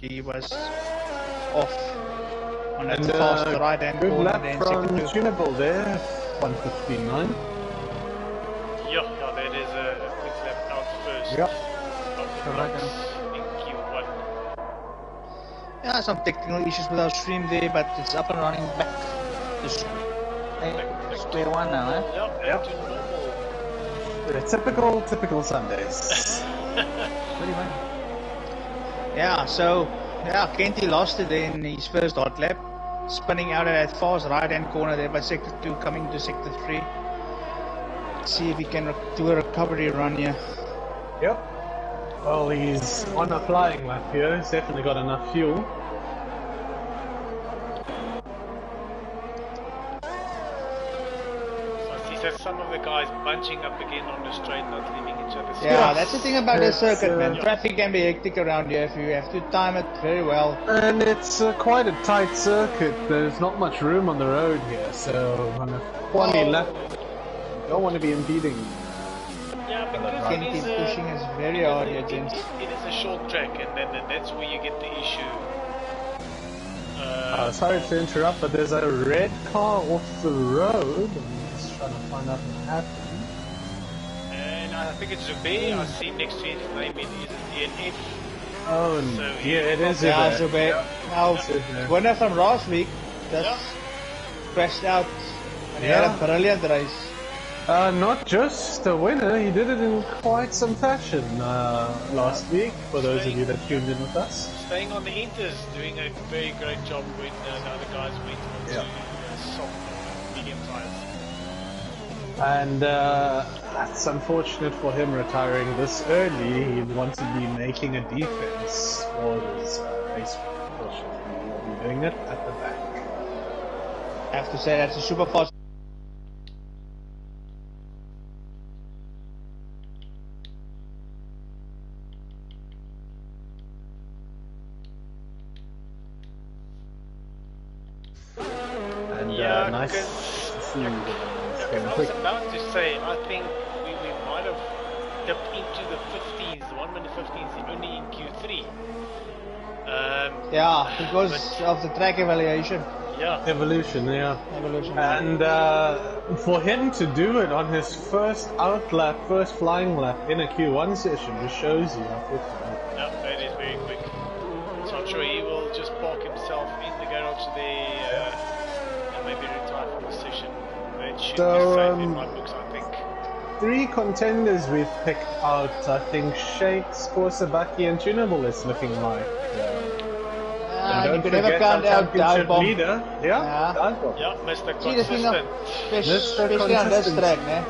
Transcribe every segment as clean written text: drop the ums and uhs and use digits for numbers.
he was off on that fast right-hand good corner. lap Then from second Tunable there, 1:15.9. Yeah, that is a quick lap out first. Yep. In Q1. Yeah, some technical issues with our stream there, but it's up and running back to square one now, eh? Yep, to normal. Typical Sundays. Pretty much. Yeah, so Kenty lost it in his first hot lap, spinning out of that fast right-hand corner there by sector 2, coming to sector 3. See if he can do a recovery run here. Yep. Well, he's on a flying lap here. He's definitely got enough fuel. There's some of the guys bunching up again on the straight, not leaving each other. Yeah, that's the thing about the circuit, man. Traffic can be hectic around here if you have to time it very well. And it's quite a tight circuit. There's not much room on the road here, so on a quali lap, you don't want to be impeding. Yeah, because Kenty pushing is very hard here, gents. It is a short track, and then that's where you get the issue. Sorry to interrupt, but there's a red car off the road. Trying to find out what happened. And I think it's Zubair. I see next to his name is DNF. Oh, so yeah, it is Zubair. Now, winner from last week just crashed out and he had a brilliant race. Not just a winner, he did it in quite some fashion last week, for those of you that tuned in with us. Staying on the Inters, doing a very great job when the other guys went on to soft, medium tires. And it's unfortunate for him retiring this early. He'd want to be making a defense for his race. Unfortunately, he'll be doing it at the back. I have to say that's a super fast. And nice to see. I was about to say, I think we might have dipped into the 15s, the 1 minute 15s only in Q3. Yeah, because of the track evaluation. Yeah. Evolution. And for him to do it on his first first flying lap in a Q1 session just shows you how quick he is. Yeah, that is very quick. So I'm sure he will just park himself in the garage there and maybe retire from the session. That should be safe in my books, I think. 3 contenders we've picked out. I think Shakes, Korsabaki and Tunable is looking like. You could never count out Dive Bomb. Leader. Yeah, Mr. Consistent. Especially on this track, a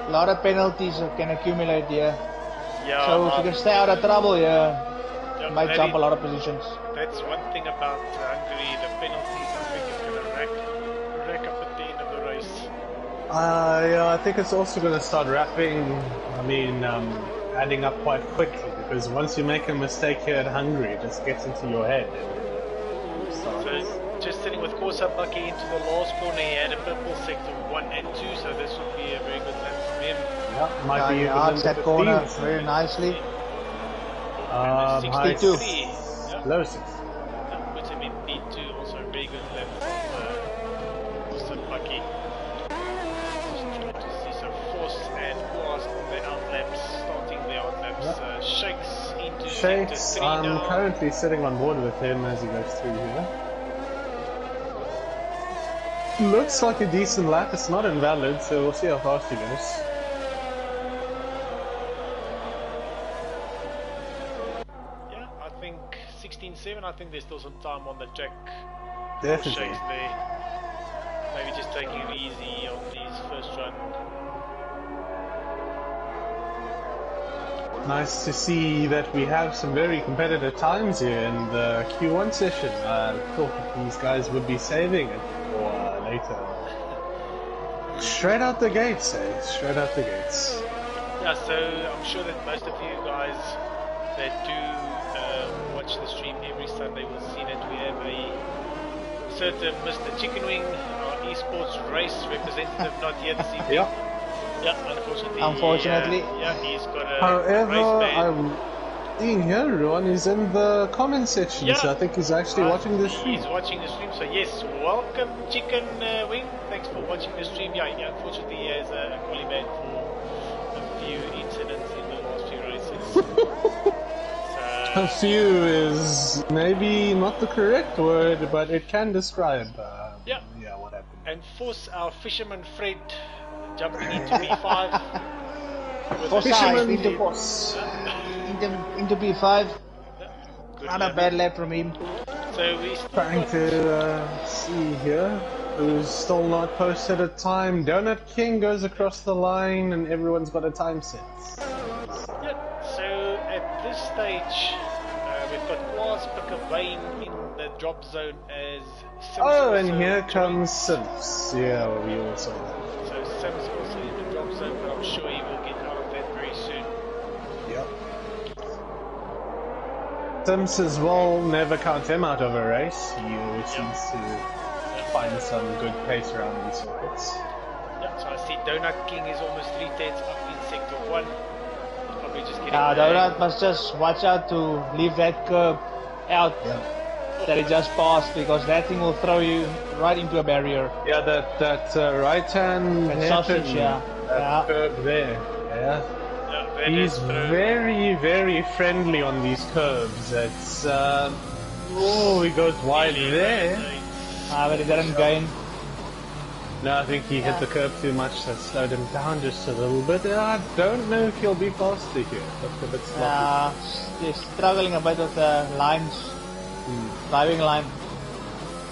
lot of penalties can accumulate here. Yeah, so if you can stay out of trouble here, you might jump a lot of positions. That's one thing about Hungary, the penalties I think is going to rack up at the end of the race. Yeah, I think it's also going to start adding up quite quickly, because once you make a mistake here at Hungary, it just gets into your head. So just sitting with Korsabaki into the last corner, he had a purple sector 1 and 2, so this would be a very good lap from him. Yeah, might be arched that corner very nicely. 62. Low 6. Puts him in P2, also a very good lap from Korsabaki. Just trying to see some force and Koas on the outlaps, starting the outlaps. Shakes into sector 3 I'm now. currently sitting on board with him as he goes through here. Looks like a decent lap, it's not invalid, so we'll see how fast he goes. Yeah, I think 16.7, I think there's still some time on the track. Definitely. Shakes there. Maybe just taking it easy on his first run. Nice to see that we have some very competitive times here in the Q1 session. I thought that these guys would be saving it for later. Straight out the gates, eh? Straight out the gates. Yeah, so I'm sure that most of you guys that do watch the stream every Sunday will see that we have a certain Mr. Chicken Wing, our esports race representative, not here this evening. Yeah. Yeah, unfortunately. Unfortunately. He's got a However, race ban. seeing here, Ron, is in the comment section, so I think he's actually watching the stream. He's watching the stream, so yes, welcome Chicken Wing, thanks for watching the stream. Yeah, unfortunately he has a quali ban for a few incidents in the last few races. A few is maybe not the correct word, but it can describe what happened. And force our fisherman Fred jumping into B5. Fisherman into boss. Into B5. Not a bad lap from him. So we're trying to see here who's still not posted a time. Donut King goes across the line and everyone's got a time set. Yeah, so at this stage we've got Quaz Pickavane in the drop zone as Sims. Oh, and here comes Sims. Yeah, we all saw that. So Sims also in the drop zone, but I'm sure he will get out of that very soon. Yep. Sims as well, never count him out of a race. He always seems to find some good pace around these circuits. Yeah, so I see Donut King is almost 3 tenths up in sector 1. Probably just getting Donut must just watch out to leave that curb out that he just passed, because that thing will throw you right into a barrier. Yeah, that right hand sausage, curb there. He's very, very friendly on these curves. It's he goes wide there. But he didn't gain. No, I think he hit the curb too much. That slowed him down just a little bit. I don't know if he'll be faster here. That's a bit sloppy. He's struggling a bit with the lines. Driving line.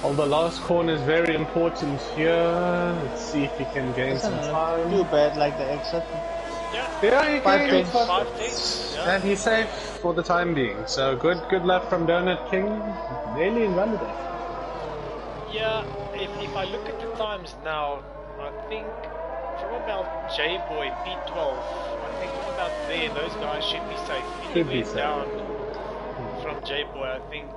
Well, the last corner is very important here. Let's see if he can gain some time. Too bad, like the exit. Yeah, he can. 5 tenths. And he's safe for the time being. So good lap from Donut King. Nearly invalidated. Yeah, if I look at the times now, I think from about J-Boy P12, I think from about there, those guys should be safe. Anywhere down from J-Boy, I think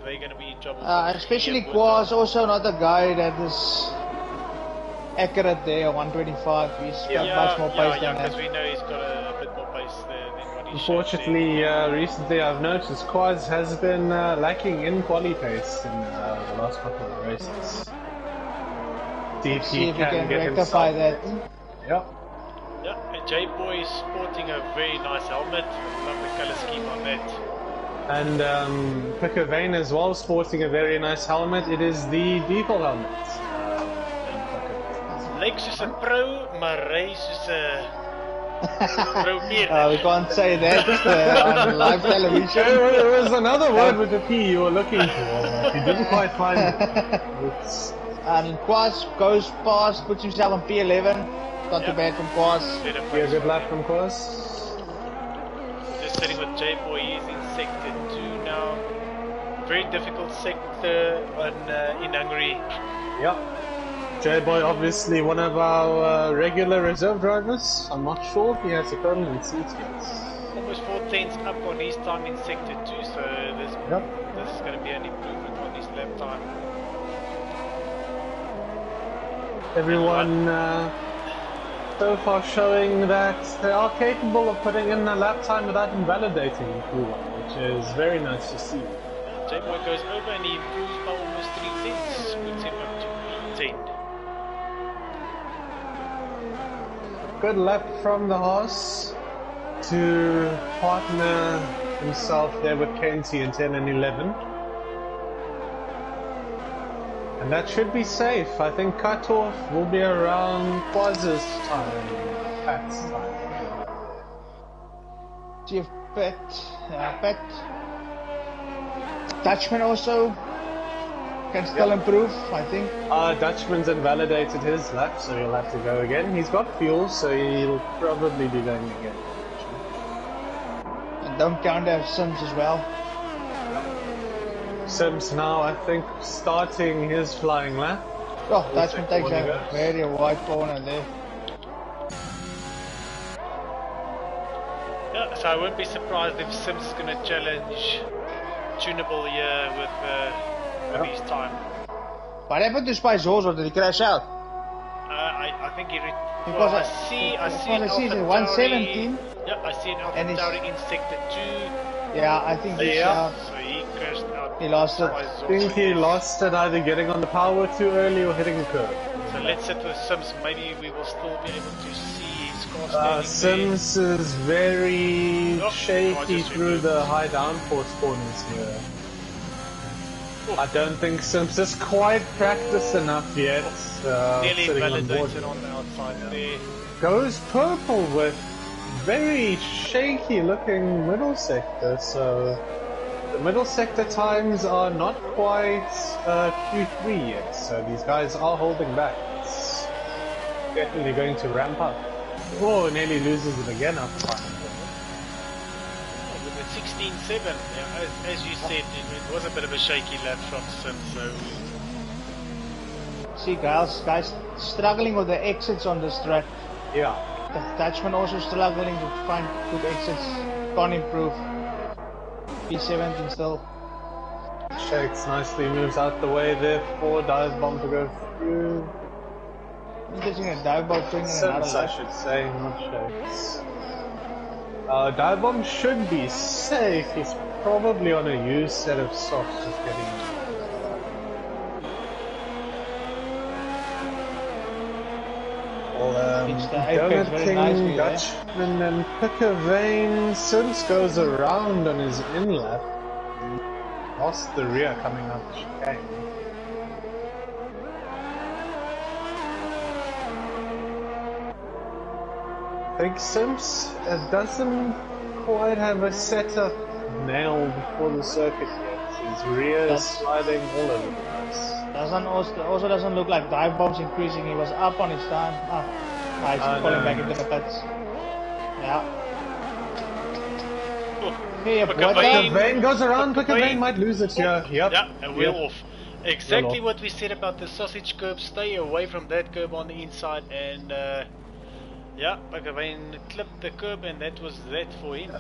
they're going to be in trouble. Especially Quaz, also not a guy that is accurate there, 125. He's got much more pace than that. Because we know he's got a bit more pace there than what he's Unfortunately, recently I've noticed Quaz has been lacking in quali pace in the last couple of races. See if he can rectify that. Yeah. Yeah, and J-Boy is sporting a very nice helmet. Love the color scheme on that. And Pickavane as well, sporting a very nice helmet. It is the default helmet. Lyk soos 'n pro, maar ry soos 'n we can't say that on live television. There was another word with a P you were looking for, but you didn't quite find it. And Quaz goes past, puts himself on P11. Not too bad from Quaz. Yeah, good lap from Quaz. Just sitting with J-Boy, he's in sector 2 now. Very difficult sector in Hungary. Yep. J-Boy, obviously one of our regular reserve drivers. I'm not sure if he has a permanent seat yet. Almost 4 tenths up on his time in sector 2, so this is going to be an improvement on his lap time. Everyone so far showing that they are capable of putting in a lap time without invalidating Q1, which is very nice to see. J-Boy goes over and he improves by almost 3 tenths, puts him up to P10. Good lap from the horse to partner himself there with Kenty in 10 and 11. And that should be safe. I think cutoff will be around Quaz's time, Pat's time. See if Pat. Dutchman also can still improve, I think. Dutchman's invalidated his lap, so he'll have to go again. He's got fuel, so he'll probably be going again. And don't count out Sims as well. Sims now, I think, starting his flying lap. Oh, Dutchman takes a very wide corner there. Yeah, so I won't be surprised if Sims is going to challenge Tunable here with his time. What happened to Spice Horse, or did he crash out? I think he... Because I see an Alpha 117. Yeah, I see an Alpha Tauri in sector 2. Yeah, I think he's out. So he crashed out. He lost it. by I Zorzo, think he yes. lost it either getting on the power too early or hitting the curb. So let's sit with Sims. Maybe we will still be able to see his car standing Sims is very Oh, shaky just through removed. the high downforce corners here. I don't think Sims is quite practiced enough yet. Nearly sitting on board. validated on the outside there. Goes purple with very shaky looking middle sector, so the middle sector times are not quite Q3 yet, so these guys are holding back. It's definitely going to ramp up. Oh, nearly loses it again after final. With the 16.7, yeah, as you said, it was a bit of a shaky lap from Sim, so See, guys struggling with the exits on this track. Yeah. The Dutchman also struggling to find good exits. Can't improve. P17 still. Shakes nicely, moves out the way there for dive bomb to go through. Interesting, a dive bomb swinging another Sims, I lap. should say, not Shakes. Dive bomb should be safe. He's probably on a used set of softs, just getting. It's the apex very nicely there. Dutchman and Pickervane. Sims goes around on his in-lap. Lost the rear coming up the chicane. I think Sims doesn't quite have a setup nailed for the circuit yet. His rear is sliding all over the place. Also doesn't look like dive bombs increasing. He was up on his time. He's falling back into the pits. Yeah. Hey, Pickervane goes around. Pickervane might lose it here. Yep. Yeah, and we're off. Exactly Well what we said about the sausage curb. Stay away from that curb on the inside, and yeah, Pickervane clipped the curb, and that was that for him.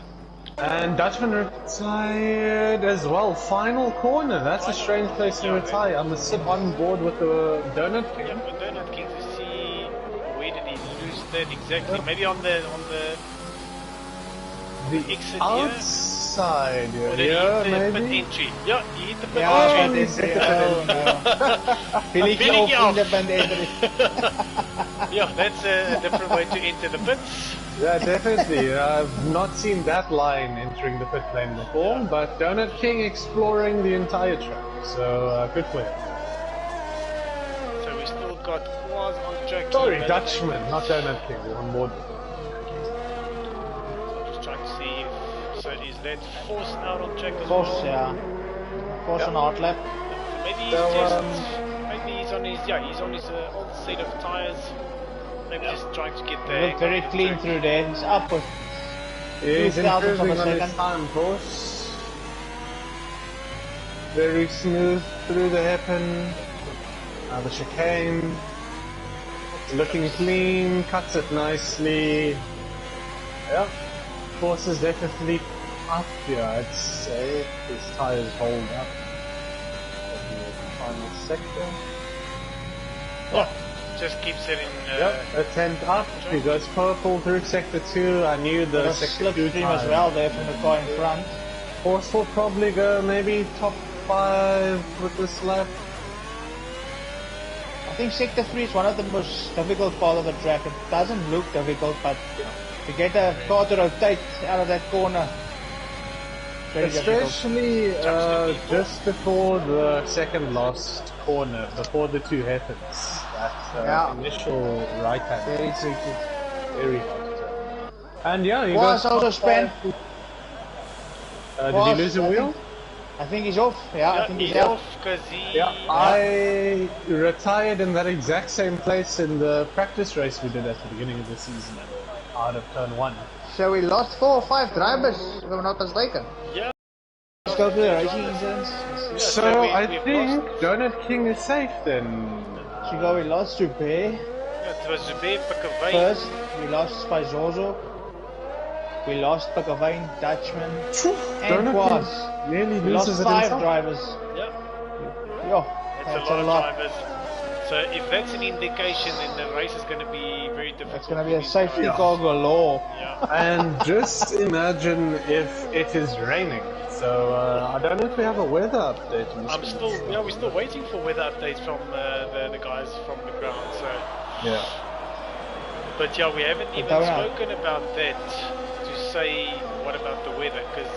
And Dutchman retired as well. Final corner. That's a strange place to retire. I'm gonna sit on board with the Donut King. Yeah, but Donut King to see where did he lose that exactly? Maybe on the exit outside here? Or here, did he hit the maybe? pit entry? Yeah, he hit the pit Yeah, entry. Billy off. the band entry. Yeah, that's a different way to enter the pits. Yeah, definitely. I've not seen that line entering the pit lane before, but Donut King exploring the entire track. So, good play. So we still got Quaz on track. Sorry, Dutchman, not Donut King. We're on board. So just trying to see if, so is that Force out on track as Force, well? yeah. Force on hard lap. So maybe he's So, maybe he's on his old set of tires. Maybe just trying to get He there. looked very clean through there. He's up with He's 2,000th of improving a on his second. time course. Very smooth through the hairpin. Now the chicane. Looking clean, cuts it nicely. Yeah. Force is definitely up here, I'd say. His tires hold up. Final sector. Oh, just keeps it in. Yep, attempt up. He goes purple through sector 2. I knew the There's a sector 2 slipstream as well there from the car in front. Force will probably go maybe top 5 with this lap. I think sector 3 is one of the most difficult part of the track. It doesn't look difficult, but to get a car to rotate out of that corner, very difficult. Especially just before the second last corner, before the two hairpins. That initial right hand. Very tricky. Very hard to turn. And yeah, he Was goes also top spent. 5. Did he lose a wheel? I think he's off. Yeah, I think he's off out. because he. Yeah, I retired in that exact same place in the practice race we did at the beginning of the season, out of turn 1. So we lost 4 or 5 drivers, if I'm not mistaken. Yeah. Let's go to the racing incidents. Yeah, So I we've think lost. Donut King is safe then. Chico, we lost Zubair Yeah, it was Zubair, Pickervane. first. We lost Zozo. We lost Pickervane, Dutchman, and Donut Quaz. King nearly We lost loses it 5 himself. drivers. Yeah, Yo, that's a lot of drivers. So if that's an indication, then the race is going to be very difficult. It's going to be for a these safety guys. car galore. Yeah. And just imagine if it is raining. So I don't know if we have a weather update. We're still waiting for weather updates from the guys from the ground. So Yeah. but yeah, we haven't even don't know. spoken about that to say what about the weather, because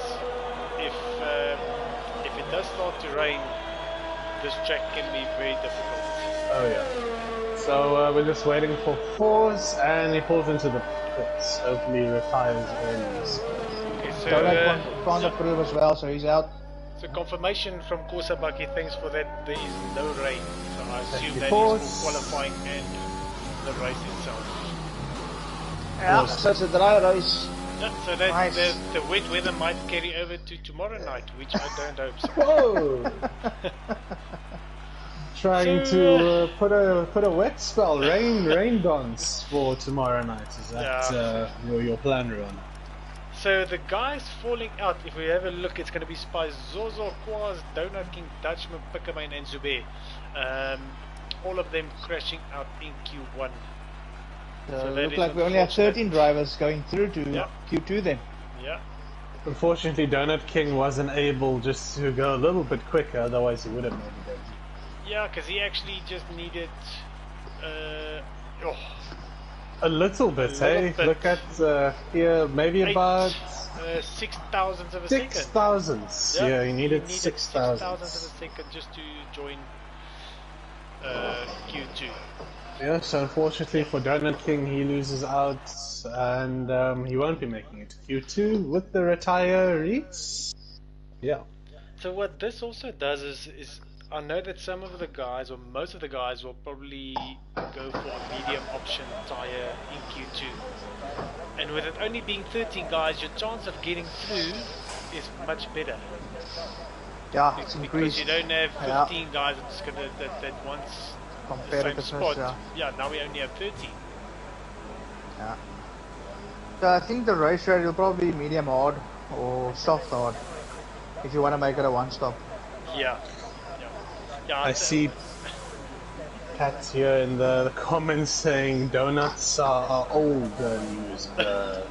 if it does start to rain, this track can be very difficult. Oh yeah. So we're just waiting for Force, and he pulls into the pits. Hopefully he retires early. Okay, so Donut can't approve as well, so he's out. so confirmation from Kursabaki, thanks for that. There is no rain, so I assume you, that Force. is for qualifying and the race itself. Yeah, so it's a dry race. Yeah, so that Nice. the wet weather might carry over to tomorrow night, which I don't hope so. Whoa! Trying to put a wet spell, rain dance for tomorrow night. Is that your plan, Ron? So the guys falling out, if we have a look, it's going to be Spice, Zozo, Quaz, Donut King, Dutchman, Pickerman and Zube. All of them crashing out in Q1. So that Look is like we only have unfortunate. 13 drivers going through to Yeah. Q2 then. Yeah. Unfortunately, Donut King wasn't able just to go a little bit quicker, otherwise he would have made it. Yeah, because he actually just needed A little bit, A little hey? bit. Look at here, maybe about 6 thousandths of a second. 6,000. Yeah, he needed 6,000. thousandths of a second just to join Q2. Yeah, so unfortunately for Donut King, he loses out, and he won't be making it to Q2 with the retirees. Yeah. So what this also does is I know that some of the guys, or most of the guys, will probably go for a medium option tyre in Q2. And with it only being 13 guys, your chance of getting through is much better. Yeah, it's Because increased. you don't have 15 Yeah. guys that's gonna that wants the same Competitiveness, spot. yeah. Now we only have 13. Yeah. So I think the race rate will probably be medium hard or soft hard if you want to make it a one stop. Yeah. I see Pat here in the comments saying donuts are old news. Yeah.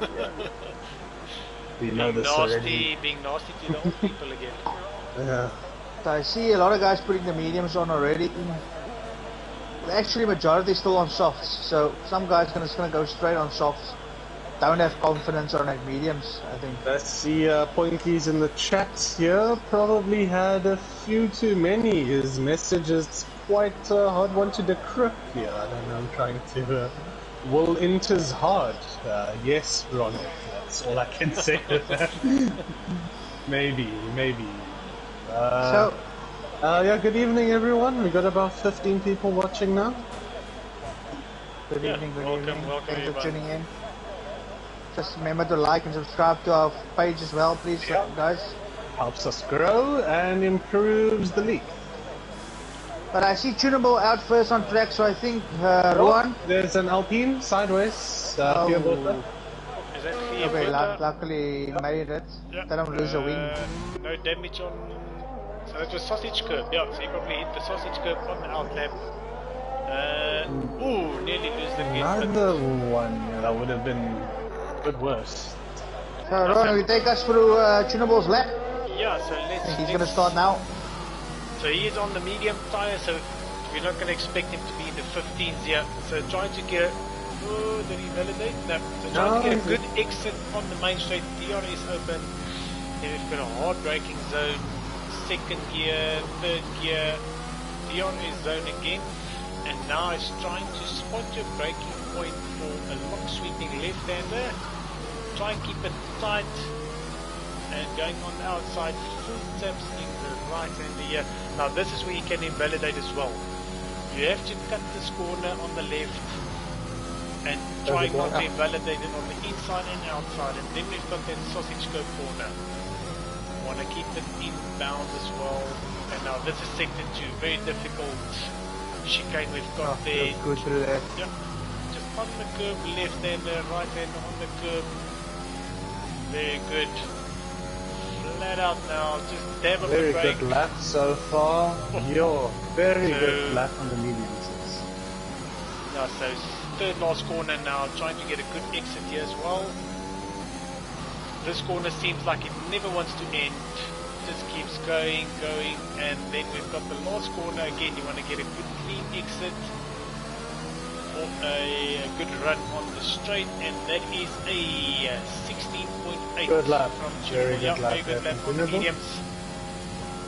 We know this already. Being nasty to the old people again. Yeah. So I see a lot of guys putting the mediums on already. Actually, majority still on softs. So some guys just gonna go straight on softs. Don't have confidence on like mediums, I think. I see Poinkies in the chat here probably had a few too many. His message is quite a hard one to decrypt here. I don't know, I'm trying to will enters hard. Yes, Ron, that's all I can say to that. Maybe. Yeah, good evening everyone. We got about 15 people watching now. Good Yeah, evening, good welcome, evening. welcome Thanks for everyone. tuning in. Just remember to like and subscribe to our page as well, please, guys. Helps us grow and improves the league. But I see Tunable out first on track, so I think Rowan. There's an Alpine sideways. Oh. Here, Bota. Is that Okay, clear? luckily he made it. Yeah. Let him lose a wing. No damage on. So that was sausage curb. Yeah, so he probably hit the sausage curb on the outlap. Nearly lose the game. Another one. Yeah, that would have been a bit worse. So Rowan, will you take us through Tunable's lap? Yeah, so I think he's let's. gonna start now. So he is on the medium tyre, so we're not going to expect him to be in the 15s here. So trying to get. Oh, did he validate? No. So trying to get a good exit on the main straight. DRS open. Then we've got a hard braking zone. Second gear, third gear. DRS zone again. And now it's trying to spot your braking point for a lock sweeping left-hander. Try and keep it tight. And going on the outside, full taps in the right hander here. Now this is where you can invalidate as well. You have to cut this corner on the left and try not to invalidate it on the inside and outside. And then we've got that sausage curb corner. Want to keep it inbound as well. And now this is sector 2, very difficult chicane we've got there. Go through that. Yeah, just on the curb, left hander, right hander on the curb. Very good. Flat out now, just dab on Very the brake. good lap so far. Very good lap on the mediums. So third last corner now, trying to get a good exit here as well. This corner seems like it never wants to end. Just keeps going, and then we've got the last corner again. You want to get a good clean exit or a good run on the straight, and that is a 16.8 Good lap. from Very Tunable. good lap Very good there lap from on the Tunable. mediums.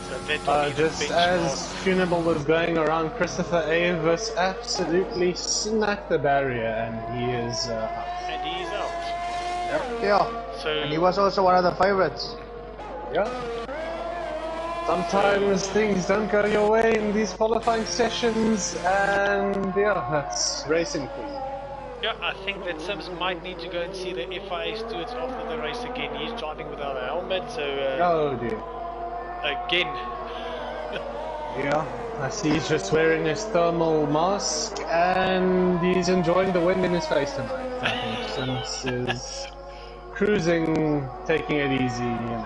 So that will be the Just benchmark. as Funable was going around, Christopher Avis absolutely smacked the barrier, and he is out. And he is out. Yeah. So And he was also one of the favorites. Yeah. Sometimes things don't go your way in these qualifying sessions, and yeah, that's racing for you. yeah, I think that Sims might need to go and see the FIA stewards after the race again. He's driving without a helmet, so Oh dear. again. Yeah, I see he's just wearing his thermal mask, and he's enjoying the wind in his face tonight. I think Sims is cruising, taking it easy, you know,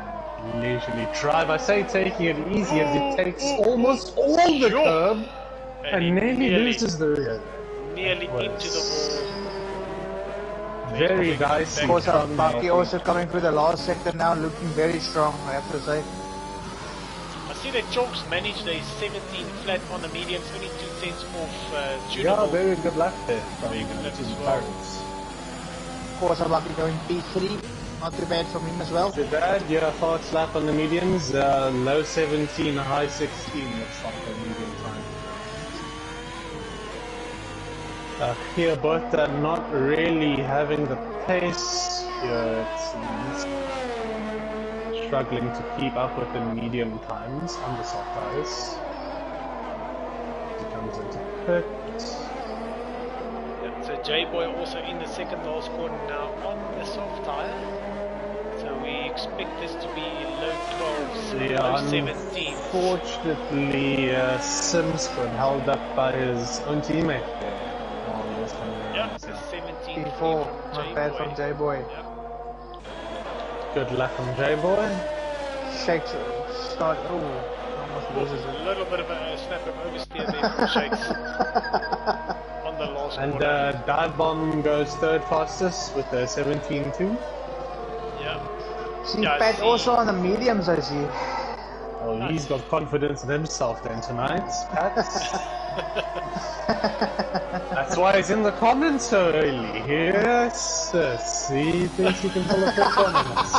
leisurely drive. I say taking it easy as he takes almost all the curb he and nearly loses the rear. Nearly Was into the wall. Very dicey. Of course, from Bucky also coming through the last sector now, looking very strong, I have to say. I see that Chalks managed a 17 flat on the mediums, only 2 cents off Yeah, Tunable. very good lap there. Very good lap as well. Of course, Bucky going P3, not too bad from him as well. Too bad, yeah, fast lap on the mediums, low 17, high 16 looks like a medium time. Here both are not really having the pace here, it seems. Struggling to keep up with the medium times on the soft tires. He comes into pit. Yeah, so J-Boy also in the second last corner now on the soft tyre. So we expect this to be low 12s, Yeah, low 17s. unfortunately, Sims got held up by his own teammate there. Yeah, it's a 17 P4, not bad from J-Boy. Yeah. Good luck from J-Boy. Shakes, start, almost loses A it. little bit of a snap of oversteer there from Shakes on the last And corner. Dive Bomb goes third fastest with a 17.2. Yeah. See, Yeah, I Pat see. also on the mediums, I see. Oh, he's got confidence in himself then tonight, Pat. That's why he's in the comments so early. Yes, yes. He thinks he can pull a trick on us.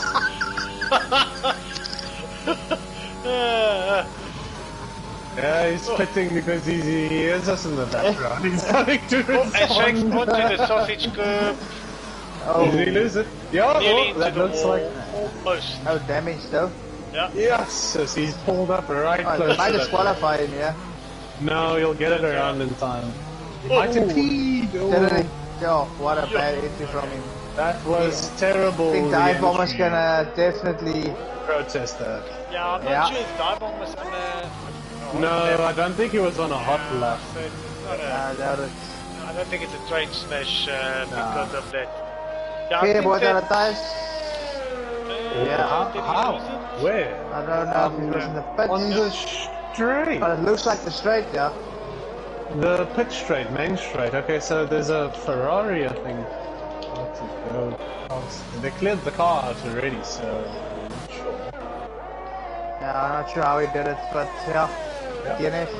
Yeah, he's pitting because he hears us in the background. He's coming to And Shakes respond. onto the sausage curb, Oh, Did he lose it? Yeah, nearly oh, into that the looks wall, like... almost. no damage though. Yeah. Yes, yes, he's pulled up right Oh, close they might to that. disqualify him, yeah. No, he'll get it around in time. He Oh. might impede. Didn't oh, what a bad entry from him. That was terrible. I think Dive Bomb is re-entry. gonna definitely. Protest that. Yeah, I'm not Yeah. sure if Dive-Bomb was on a... No, I don't think he was on a hot lap. So it's not I doubt it. I don't think it's a train smash because of that. Yeah, I Okay, think boys, that, out of tires. Yeah, did he How? lose it? Where? I don't know if he was in the pits. On the straight. But it looks like the straight, yeah. The pit straight, main straight. Okay, so there's a Ferrari, I think. What's it go? They cleared the car out already, so I'm not sure. Yeah, I'm not sure how he did it, but yeah. DNF.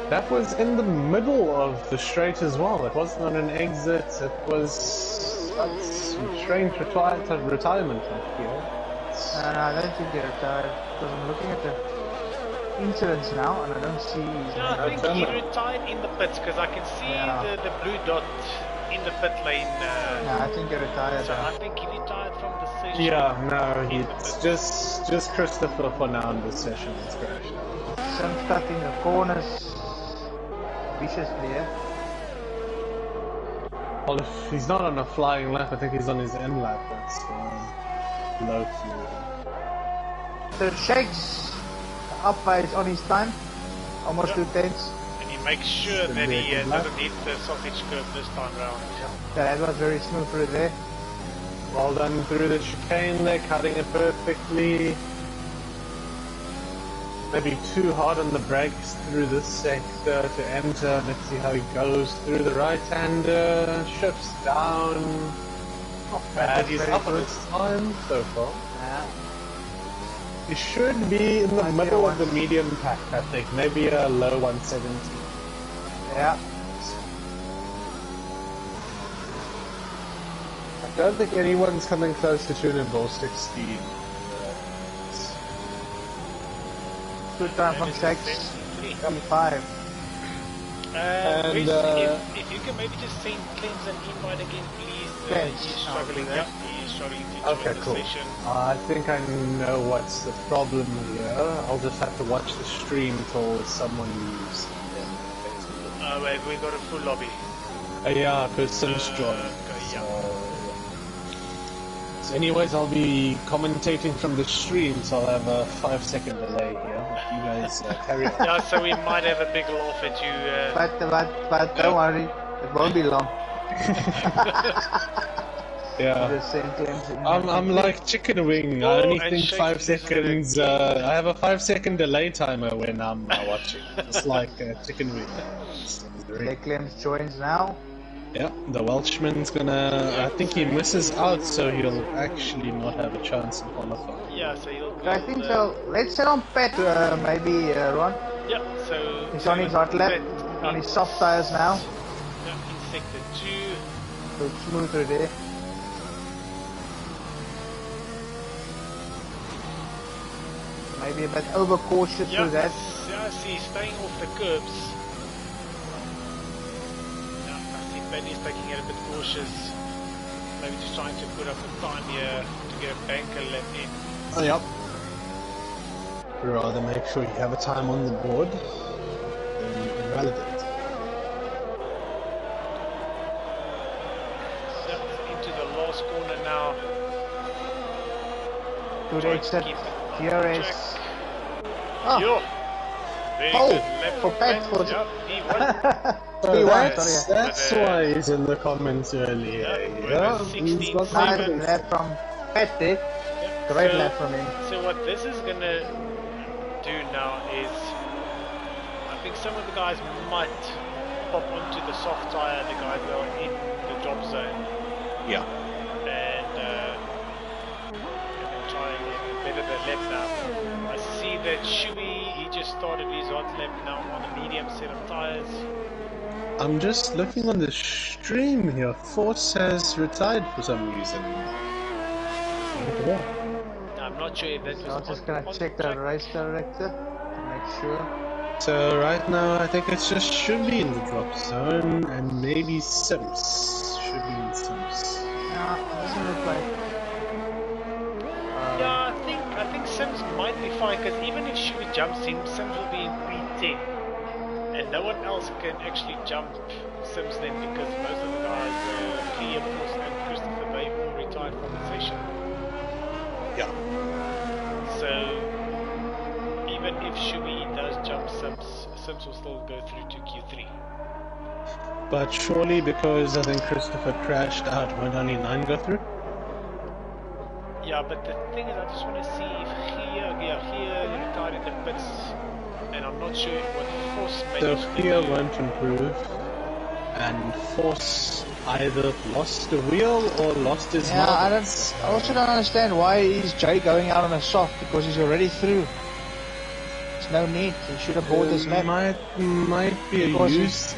That was in the middle of the straight as well. It wasn't on an exit. It was that's strange retirement up here. No, I don't think he retired. Because I'm looking at the incidents now, and I don't see his Yeah, I name. think he retired in the pits because I can see Yeah. the blue dot in the pit lane. Yeah, I think he retired. So I think he retired from the session. Yeah, no, it's just Christopher for now in this session. It's crashed. Some stuck in the corners viciously, yeah. Well, if he's not on a flying lap, I think he's on his end lap. That's low fuel. So Shakes up by on his time, almost 2/10. And he makes sure that he doesn't hit the sausage curve this time round. That was very smooth through there. Well done through the chicane there, cutting it perfectly. maybe too hard on the brakes through this sector to enter. Let's see how he goes through the right-hander, shifts down. Not bad, he's up on his time so far. Yeah. He should be in the middle of the medium pack, I think, maybe a low 170. Yeah. I don't think anyone's coming close to tunable 16. Good time from 6, 25. And, if you can maybe just send Clems an invite again, please. Clems, He's struggling. I'll do that. He's struggling to Okay, join cool. the session. I think I know what's the problem here. I'll just have to watch the stream till someone leaves. Wait, we got a full lobby. Yeah, because Sims joined. Okay, yeah. So anyways, I'll be commentating from the stream, so I'll have a 5-second delay here. You guys carry on. Yeah, so we might have a big laugh at you. But don't worry, it won't be long. Yeah. The same Clems. I'm like chicken wing. I only think 5 seconds. I have a 5-second delay timer when I'm watching. It's like chicken wing. Okay, Clems joins now. Yeah, the Welshman's gonna. I think he misses out, so he'll actually not have a chance in qualifying. Yeah, so he'll. I think so. Let's set on Pet, maybe, Ron. Yeah, so. He's on his hot lap, on his soft tires now. Yeah, in sector 2. So it's smoother there. Maybe a bit overcautious Yeah, with that. yeah, see, staying off the curbs. Yeah, I think Benny's taking it a bit cautious. Maybe just trying to put up a time here to get a banker lap in. Oh, yep. Rather make sure you have a time on the board than invalidate. Yeah, into the last corner now. Good Trying to exit. keep it on DRS. track. Oh, Yo! Very Oh, good lap for from Pat Ben. was- Yeah, he won. P1, That's why he's in the comments earlier. Yeah, Yeah, with a he's got 16 nice seconds. lap from Pat there. Yeah, Great so- lap from him. So what this is gonna do now is, I think some of the guys might pop onto the soft tire, the guys that are in the drop zone, Yeah. and try and get a bit of a lap now. I see that Shui, he just started his hot lap now on a medium set of tires. I'm just looking on the stream here. Force has retired for some reason. I'm not sure if that was So I'm just gonna check the track. race director to make sure. So right now, I think it's just Shubi in the drop zone, and maybe Sims. Shubi and Sims. No, doesn't look like. Yeah, I think Sims might be fine, because even if Shui jumps him, Sims will be in P10. And no one else can actually jump Sims then, because most of the guys, Clea, Force, and Christopher, they all retired from the session. Yeah. So, even if Shui does jump Sims, Sims will still go through to Q3. But surely because I think Christopher crashed out, won't only 9 go through? Yeah, but the thing is, I just want to see if here he retired in the pits, and I'm not sure what Force So managed to Fear do. won't improve, and Force either lost a wheel or lost his Yeah, I marbles. also don't understand why is Jay going out on a soft, because he's already through. There's no need. He should have bought this lap. Might be a Because use.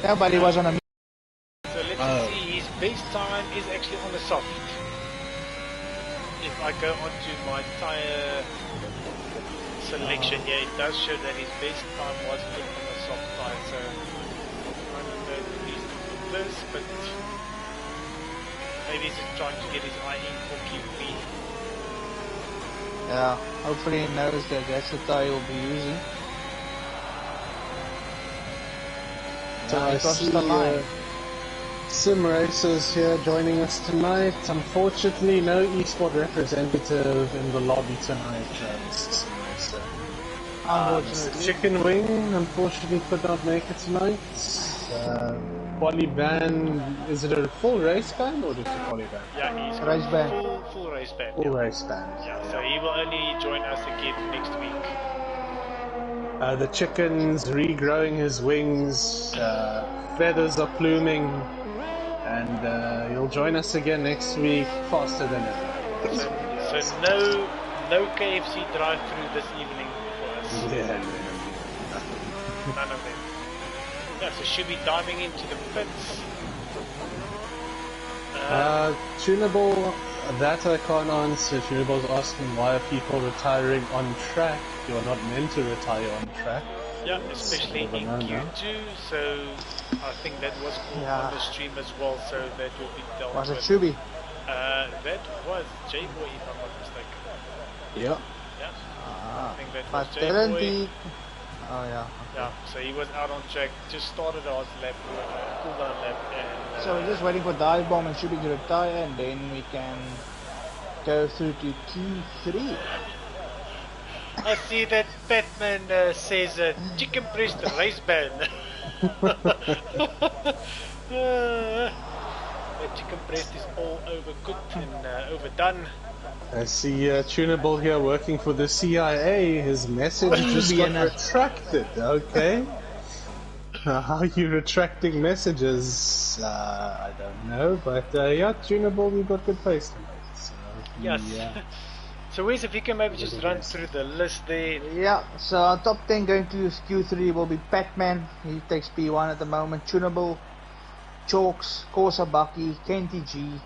Nobody was on a. So let's Oh. see, his base time is actually on the soft. If I go onto my tire selection here, it does show that his base time was put on the soft tire, so I don't know if he's doing this, but maybe he's just trying to get his eye in for Q3. Yeah, hopefully he knows that that's the tire he'll be using. So Yeah, I he crosses see the line. Sim Racers here joining us tonight. Unfortunately, no esport representative in the lobby tonight, Mr. Sim Racer. Unfortunately. Chicken Wing, unfortunately, could not make it tonight. Quali ban, is it a full race ban or just a quali ban? Yeah, he's Race ban. full race ban. Full race ban. Yeah, so he will only join us again next week. The chicken's regrowing his wings, feathers are pluming, and he'll join us again next week faster than ever. So no KFC drive-through this evening for us. Yeah. None of them. Yeah, so should be diving into the pits. Tunable, that I can't answer. Tunable's asking why are people retiring on track? You're not meant to retire on track. Yeah, especially in Q2, so I think that was on the stream as well, so that will be dealt with. Was it Shubi? That was J-Boy, if I'm not mistaken. Yeah. Yeah, I think that But was didn't J-Boy. he... Oh yeah. Okay. Yeah, so he was out on track, just started our lap, cool down lap, and... So we're just waiting for Dive Bomb and Shubi to retire, and then we can go through to Q3. I see that Batman says chicken breast race ban. The chicken breast is all overcooked and overdone. I see Tunable here working for the CIA. His message just got retracted. Okay. How are you retracting messages? I don't know, but yeah, Tunable, you've got good face to make. So, yes. Yeah. So Wes, if you can maybe just run through the list there. Yeah, so our top 10 going to Q3 will be Pac-Man, he takes P1 at the moment, Tunable, Chalks, Corsa Bucky, Kenty G,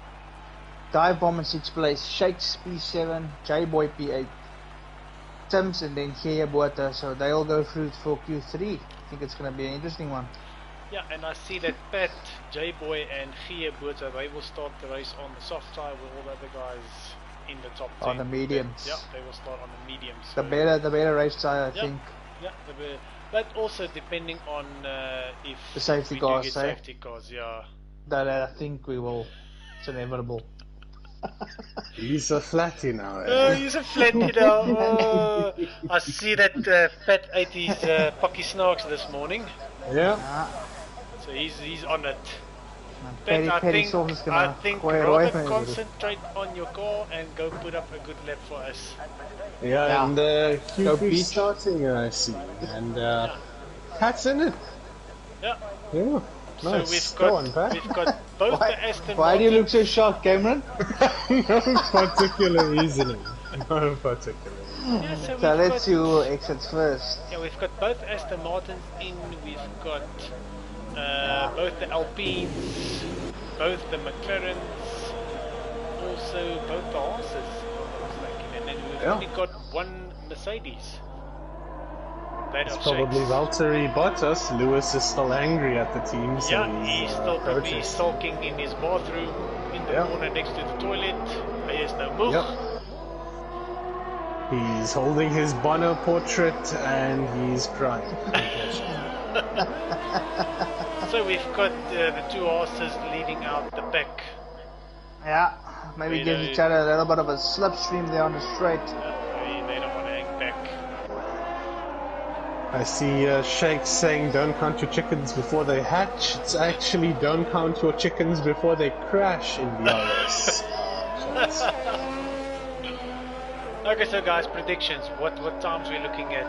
Dive Bomb in 6th place, Shakes P7, J-Boy P8, Sims and then Gia Buata, so they'll go through for Q3. I think it's going to be an interesting one. Yeah, and I see that Pat, J-Boy and Gia Buata, they will start the race on the soft tire with all the other guys in the top 10. On the mediums. Yeah, they will start on the mediums. The better race tire, I think. Yeah, the better. But also depending on if the safety we cars, do get safety cars, yeah. That I think we will. It's inevitable. He's a flatty now. Eh? Oh, he's a flatty now. Oh, I see that Pat ate his Pocky Snarks this morning. Yeah. So he's on it. Pat, I think rather concentrate on your car and go put up a good lap for us. Yeah, and Q3 starting, I see. And Pat's in it. Yeah. Yeah. Nice. So we've got both the Aston Why do you look so shocked, Cameron? No particular reasoning. No particular reasoning. Yeah, so let's see who exits first. Yeah, we've got both Aston Martins in, we've got both the Alpines, both the McLarens, also both the Haas's, and then we've only got one Mercedes. It's probably Valtteri Bottas. Lewis is still angry at the team, so yeah, he's still probably sulking in his bathroom in the corner next to the toilet. He has no move. Yep. He's holding his Bono portrait and he's crying. So we've got the two horses leading out the pack. Yeah, maybe give each other a little bit of a slipstream there on the straight. They don't want to hang back. I see Shake saying don't count your chickens before they hatch. It's actually don't count your chickens before they crash in DRS. Okay, so guys, predictions. What times are we looking at?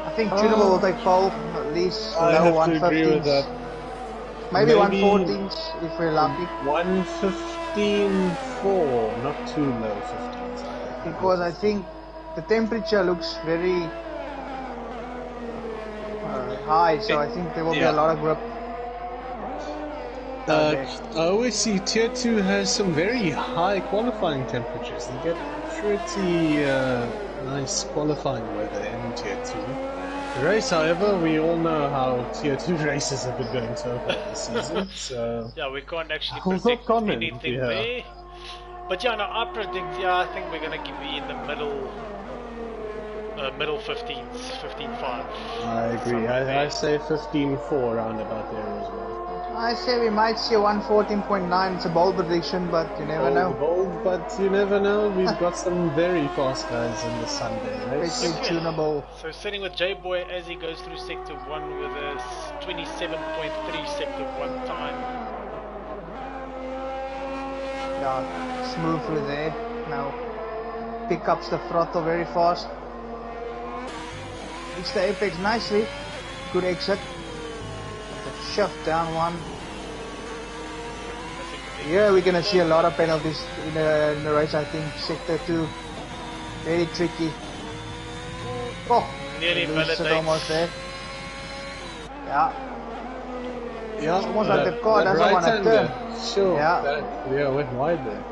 I think Tunable will take pole, at least low 115s. Maybe 114s if we're lucky. 115.4, not too low 15s. Because I think the temperature looks very high, so I think there will be a lot of grip. I always see Tier 2 has some very high qualifying temperatures. They get pretty nice qualifying weather in Tier 2. The race, however, we all know how Tier 2 races have been going so far this season, so... Yeah, we can't actually predict anything there. But yeah, no, I predict, I think we're going to be in the middle 15s, 15.5. I agree, I say 15.4 around about there as well. I say we might see a 114.9. It's a bold prediction, but you never know. Bold, but you never know. We've got some very fast guys in the Sunday race. Especially tunable. So sitting with J-Boy as he goes through Sector 1 with a 27.3 Sector 1 time. Yeah, smooth through there. Now picks up the throttle very fast. It's the apex nicely. Good exit. Shoved down one. Yeah, we're gonna see a lot of penalties in the race. I think sector 2, very tricky. Oh, Nearly loses it validates. almost there. Yeah, Yeah, it's almost like the car doesn't want to turn. Sure. Yeah. Went wide there.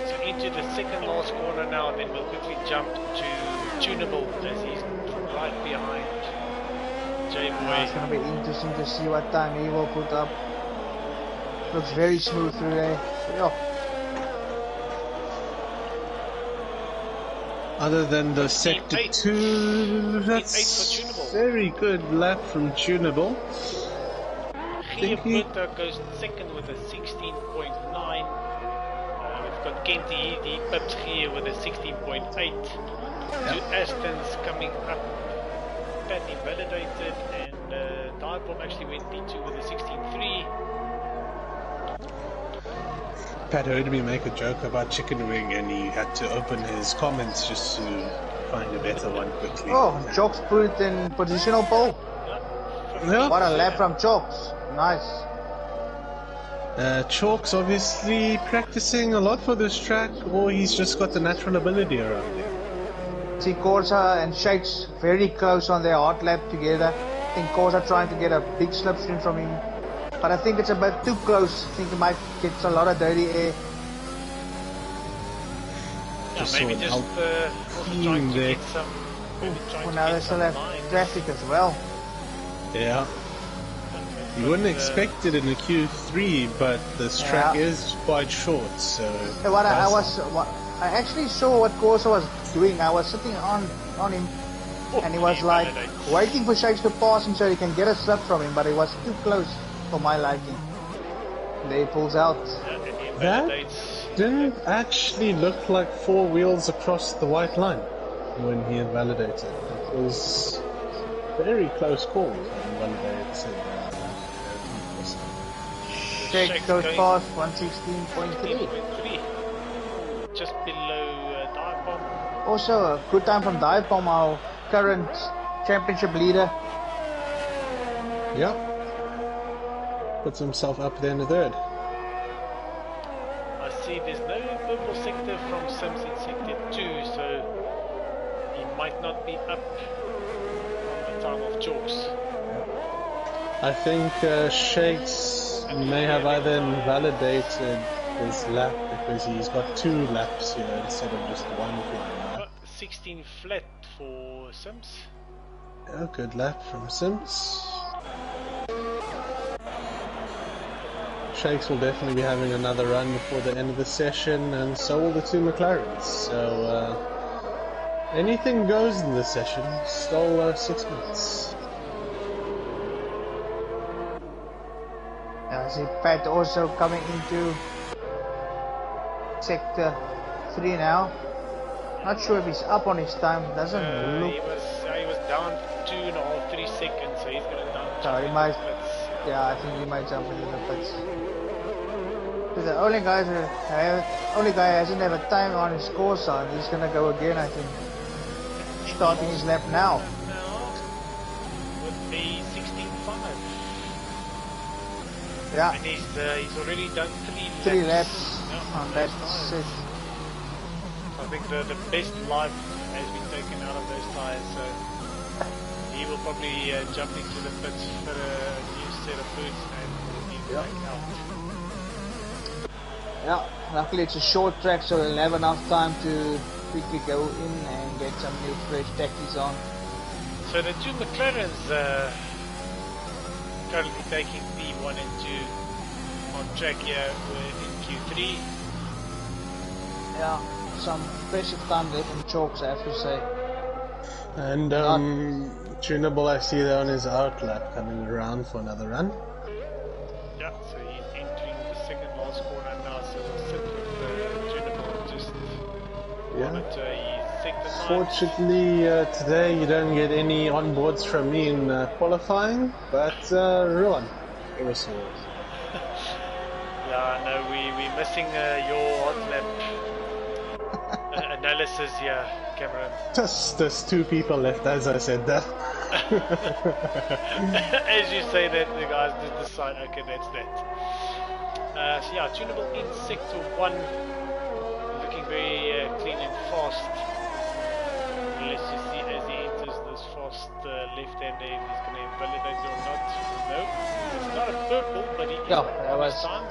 So into the second last corner now, then we'll quickly jump to Tunable as he's right behind J-Boy. It's gonna be interesting to see what time he will put up. Looks very smooth through there. Yeah. Other than the sector 2, that's very good lap from Tunable. Gier goes second with a 16.9. We've got Kenty, he pips here with a 16.8. Two Astons coming up. Pat invalidated, and Diapom actually went P2 with a 16.3. Pat heard me make a joke about chicken wing and he had to open his comments just to find a better one quickly. Oh, Chalks put it in positional pole. Yeah. What a lap from Chalks. Nice. Chalk's obviously practicing a lot for this track, or he's just got the natural ability around there. See Corsa and Shakes very close on their hard lap together. I think Corsa trying to get a big slipstream from him. But I think it's a bit too close. I think he might get a lot of dirty air. Just maybe saw just also trying to get some. Well, now they still have traffic as well. Yeah. You wouldn't expect it in a Q3, but this track is quite short, so... I actually saw what Corsa was doing. I was sitting on him, and he was like waiting for Shakes to pass him so he can get a slip from him, but he was too close for my liking. There he pulls out. That didn't actually look like 4 wheels across the white line when he invalidated. It was a very close call when invalidated. Shakes goes past 116.3. Just below Diapom. Also a good time from Diapom, our current championship leader. Yep. Puts himself up there in the third. I see there's no purple sector from Sims in sector 2, so he might not be up on the time of Chalks. I think Shakes may have either invalidated his lap because he's got 2 laps here instead of just 1 flying lap. 16 flat for Sims. Yeah, good lap from Sims. Shakes will definitely be having another run before the end of the session, and so will the 2 McLarens. So anything goes in this session. Still 6 minutes. I see Pat also coming into sector 3 now. Not sure if he's up on his time. Doesn't look. He was down 2.5, 3 seconds, so he's going to down. So he might. Yeah, I think he might jump into the pits. Because the only guy hasn't have a time on his course on. He's gonna go again, I think. Starting his lap now. With the 16.5. Yeah. And he's already done 3 laps on that set. I think the best life has been taken out of those tyres, so he will probably jump into the pits for a new set of boots and will be back out. Yeah, luckily it's a short track, so he'll have enough time to quickly go in and get some new fresh tactics on. So the 2 McLarens currently taking P1 and 2 on track here in Q3. Yeah, some impressive time there from Chalks, I have to say. And Tunable, I see there on his outlap coming around for another run. Yeah, so he's entering the second last corner now, so we'll sit with Tunable just monitor his sector 9. Fortunately, today you don't get any onboards from me in qualifying, but Rowan, it was Yeah, no, we're missing your hot lap analysis here. Cameron. There's two people left, as I said that. As you say that, the guys just decide, okay, that's that. So yeah, tunable in sector 1, looking very clean and fast. Let's just see as he enters this fast left-hand there if he's going to invalidate it or not. No, it's not a purple, but he is that was time.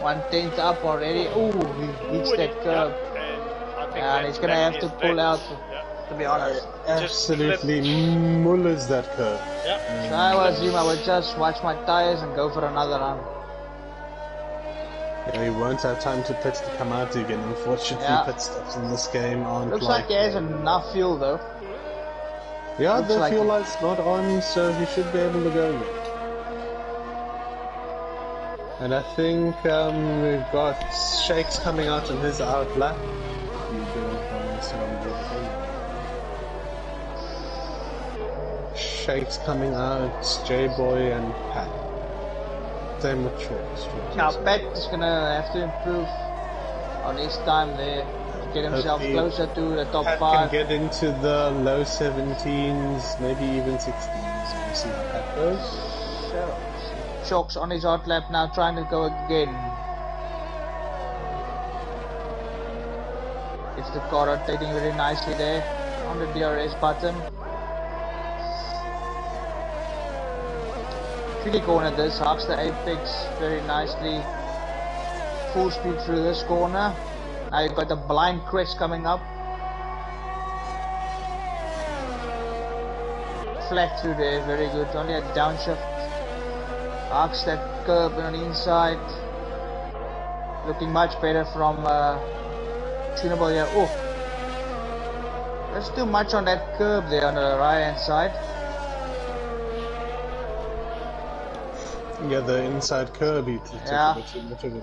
1/10 up already. Ooh, he hits that curb. Yeah, and I think And he's going to have to pull out, to be honest. Absolutely mullers that curve. Yeah. If I was him, I would just watch my tires and go for another run. Yeah, he won't have time to pit to come out again. Unfortunately, pit stops in this game aren't Looks like he has enough fuel though. Yeah, Looks the like fuel it. light's not on, so he should be able to go again. And I think we've got Shakes coming out on his out lap. Shakes coming out, J-Boy and Pat. Same with Shorts. Now Pat is gonna have to improve on his time there to get himself closer to the top Pat 5. can get into the low 17s, maybe even 16s. We'll see how Pat goes. So, Chalk's on his hot lap now, trying to go again. It's the car rotating very nicely there on the DRS button. Tricky corner this, hugs the apex very nicely. Full speed through this corner. Now you've got the blind crest coming up. Flat through there, very good. Only a downshift. Hugs that curb on the inside. Looking much better from tunable here. Oh, there's too much on that curb there on the right hand side. Yeah, the inside curb, he took a bit too much of it.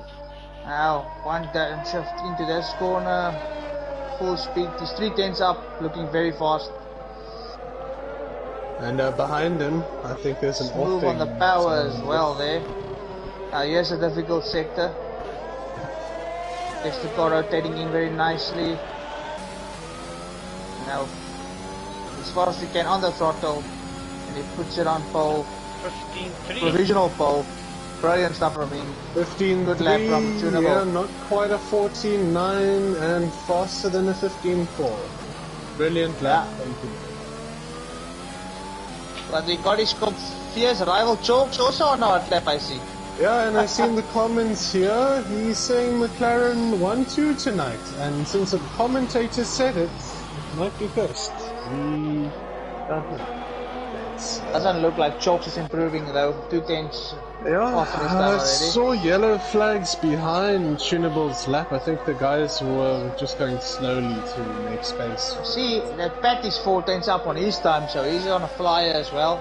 Now, one downshift into this corner. Full speed, he's 3/10 up, looking very fast. And behind him, I think there's an Move on the power as well there. Now here's a difficult sector. Gets the car rotating in very nicely. Now, as far as he can on the throttle, and he puts it on pole. 15.3. Provisional pole. Brilliant stuff from him. 15. Good lap from Tunable. Yeah, not quite a 14.9 and faster than a 15.4. Brilliant lap. Thank you. But he got his fierce rival Chalks also on our lap, I see. Yeah, and I see in the comments here, he's saying McLaren 1-2 tonight. And since the commentator said it, it might be first. We don't know. Doesn't look like Chalks is improving though. 2/10 Yeah, after this time I already. saw yellow flags behind Tunable's lap. I think the guys were just going slowly to make space. See, that Pat is 4/10 up on his time, so he's on a flyer as well.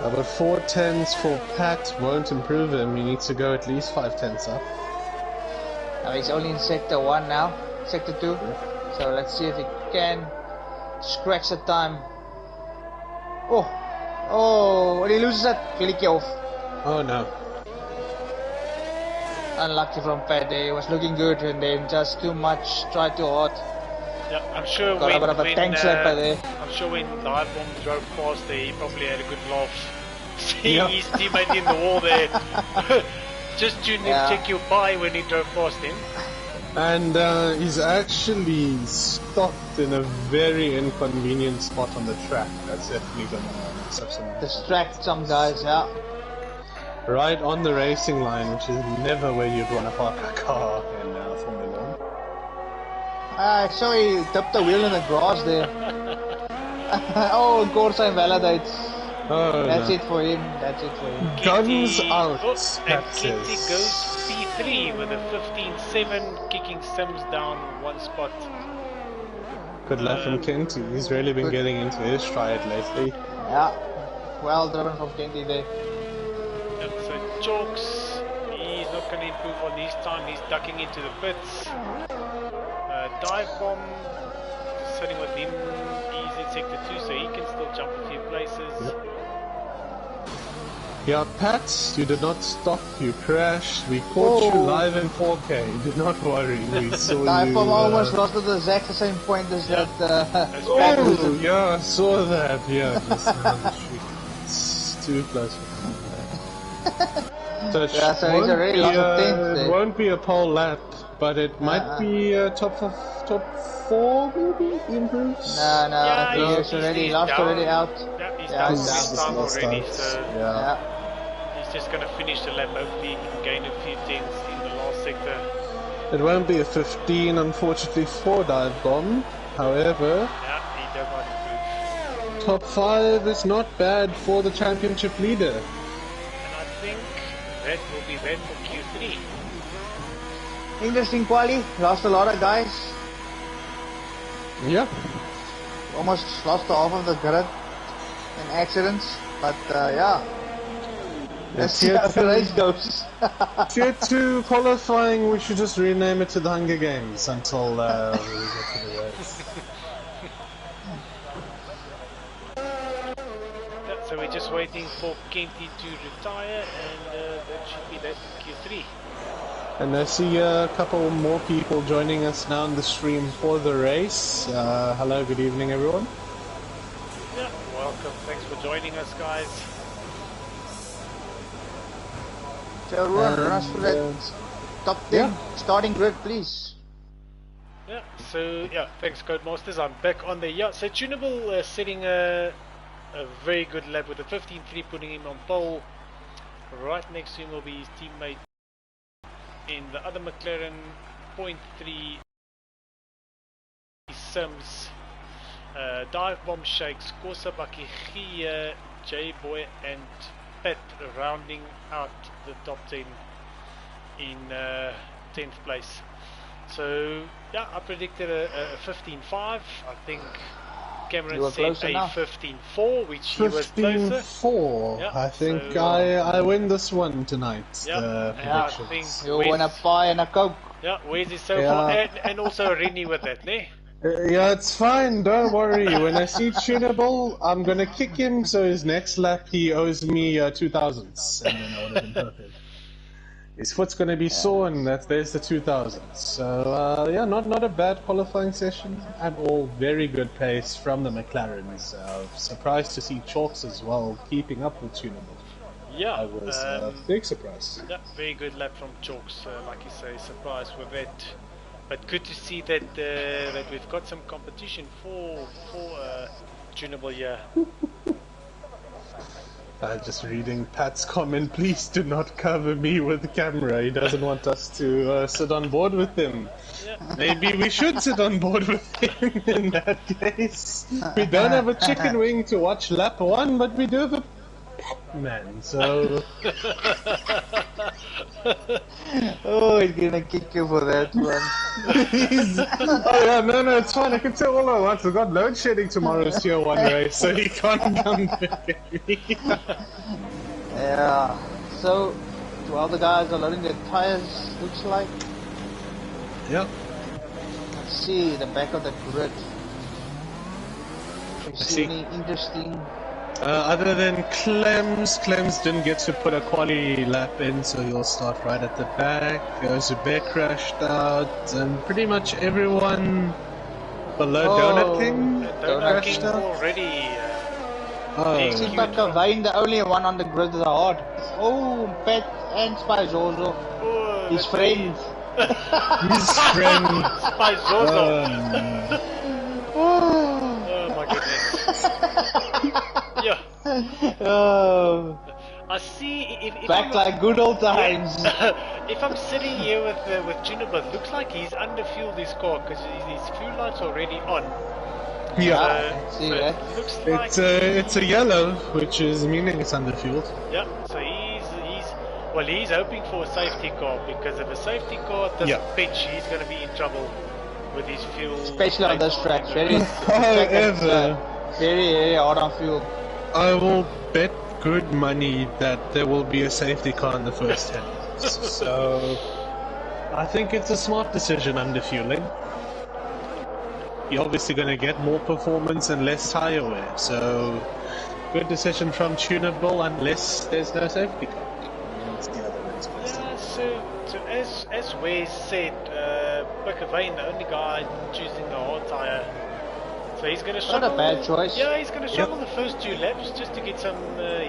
But 4/10s for Pat won't improve him. He needs to go at least 5/10s up. Now he's only in sector 1 now, sector 2. So let's see if he can scratch the time. Oh, when he loses that, Filicky off. Oh no. Unlucky from Pat there, he was looking good and then just too much, tried too hard. Yeah, I'm sure Got a bit of a tank slapper there. I'm sure when Divebomb drove past there, he probably had a good laugh. Seeing his teammate in the wall there. Just to check your by when he drove past him. And he's actually stopped in a very inconvenient spot on the track. That's definitely going to distract some guys, yeah. Right on the racing line, which is never where you'd want to park a car in Formula 1. I saw he dipped the wheel in the grass there. Oh, Corsa invalidates. Oh, That's it for him. That's it for him. Guns out. And Kenty goes P3 with a 15.7, kicking Sims down one spot. Good luck from Kenty. He's really been getting into his stride lately. Yeah, well driven from Kenty there. Yep, so Chalks, he's not going to improve on his time. He's ducking into the pits. Divebomb, sitting with him. He's in sector 2, so he can still jump a few places. Yep. Yeah, Pat, you did not stop, you crashed, we caught you live in 4K, do not worry, we saw you... I've almost lost at the exact same point as that, Oh, yeah, I saw that, yeah, just it's too close. So yeah, so he's already lost a tenth. It won't be a pole lap, but it might be top 4 maybe, he improves? No, Yeah, he's already lost down. already out. Yeah, he's Yeah, down he's this time already, out. so Yeah. he's just going to finish the lap. Hopefully he can gain a few tenths in the last sector. It won't be a 15, unfortunately, for Dive Bomb. However, Yeah, he does not improve. top 5 is not bad for the championship leader. And I think that will be that for Q3. Interesting quali, lost a lot of guys. Yeah. Almost lost half of the grid in accidents, but yeah. Let's see how the race goes. Tier 2 qualifying, we should just rename it to the Hunger Games until we get to the race. So we're just waiting for Kenty to retire, and that should be that for Q3. And I see a couple more people joining us now on the stream for the race. Hello, good evening everyone. Yeah, welcome. Thanks for joining us, guys. So run us for that top 10 starting grid, please. Yeah, so yeah, thanks Codemasters. I'm back on the so Tunable setting a very good lap with a 15.3, putting him on pole. Right next to him will be his teammate in the other McLaren, 0.3 Sims, Dive Bomb Shakes, Corsa Bakigia, J-Boy and Pat rounding out the top 10 in 10th place. So yeah, I predicted a 15.5. I think Cameron said a 15.4, which he was closer. 15.4. Yeah, I think so, I win this one tonight. Yeah, I think you win a pie and a Coke. Yeah, where's his so far? And also Rennie with that, ne? Yeah, it's fine, don't worry. When I see Tunable, I'm gonna kick him, so his next lap he owes me 2000s, and then I would have been perfect. His foot's gonna be sore, and there's the 2000s. So, yeah, not a bad qualifying session at all. Very good pace from the McLarens. Surprised to see Chalks as well, keeping up with Tunable. Yeah, I was big surprised. Yeah, very good lap from Chalks, like you say, surprised with that. But good to see that that we've got some competition for Tunable here. Just reading Pat's comment, please do not cover me with the camera. He doesn't want us to sit on board with him. Yeah. Maybe we should sit on board with him in that case. We don't have a chicken wing to watch lap 1, but we do have a man, so... Oh, he's gonna kick you for that one. Oh yeah, no, it's fine. I can tell all I want. We've got load shedding tomorrow's Tier 1 race, so he can't come back at me. Yeah, so while the guys are loading their tires, looks like. Yep. Let's see the back of the grid. Do you see any interesting? Other than Clems didn't get to put a quali lap in, so he'll start right at the back. Zubair crashed out, and pretty much everyone below Donut King crashed out. Already. It seems like Kavine, the only one on the grid is hard. Oh, Pat and Spizozo. Oh, his friend. His friend. Spizozo. Oh my goodness. Yeah. Oh. I see. If back I'm, like good old times. If I'm sitting here with Juniper, it looks like he's underfueled his car because his fuel light's already on. Yeah. See that? It looks like it's a yellow, which is meaning it's underfueled. Yeah. So he's hoping for a safety car, because if a safety car doesn't pitch, he's going to be in trouble with his fuel. Especially on this track, very very hard on fuel. I will bet good money that there will be a safety car in the first 10 minutes. So I think it's a smart decision underfueling. You're obviously going to get more performance and less tire wear, so Good decision from Tunable, unless there's no safety car. That's the other way it's gonna Yeah, so as Wes said, Buckervane, the only guy choosing the hard tyre. So he's going to struggle. Not a bad choice. Yeah, he's going to struggle the first 2 laps just to get some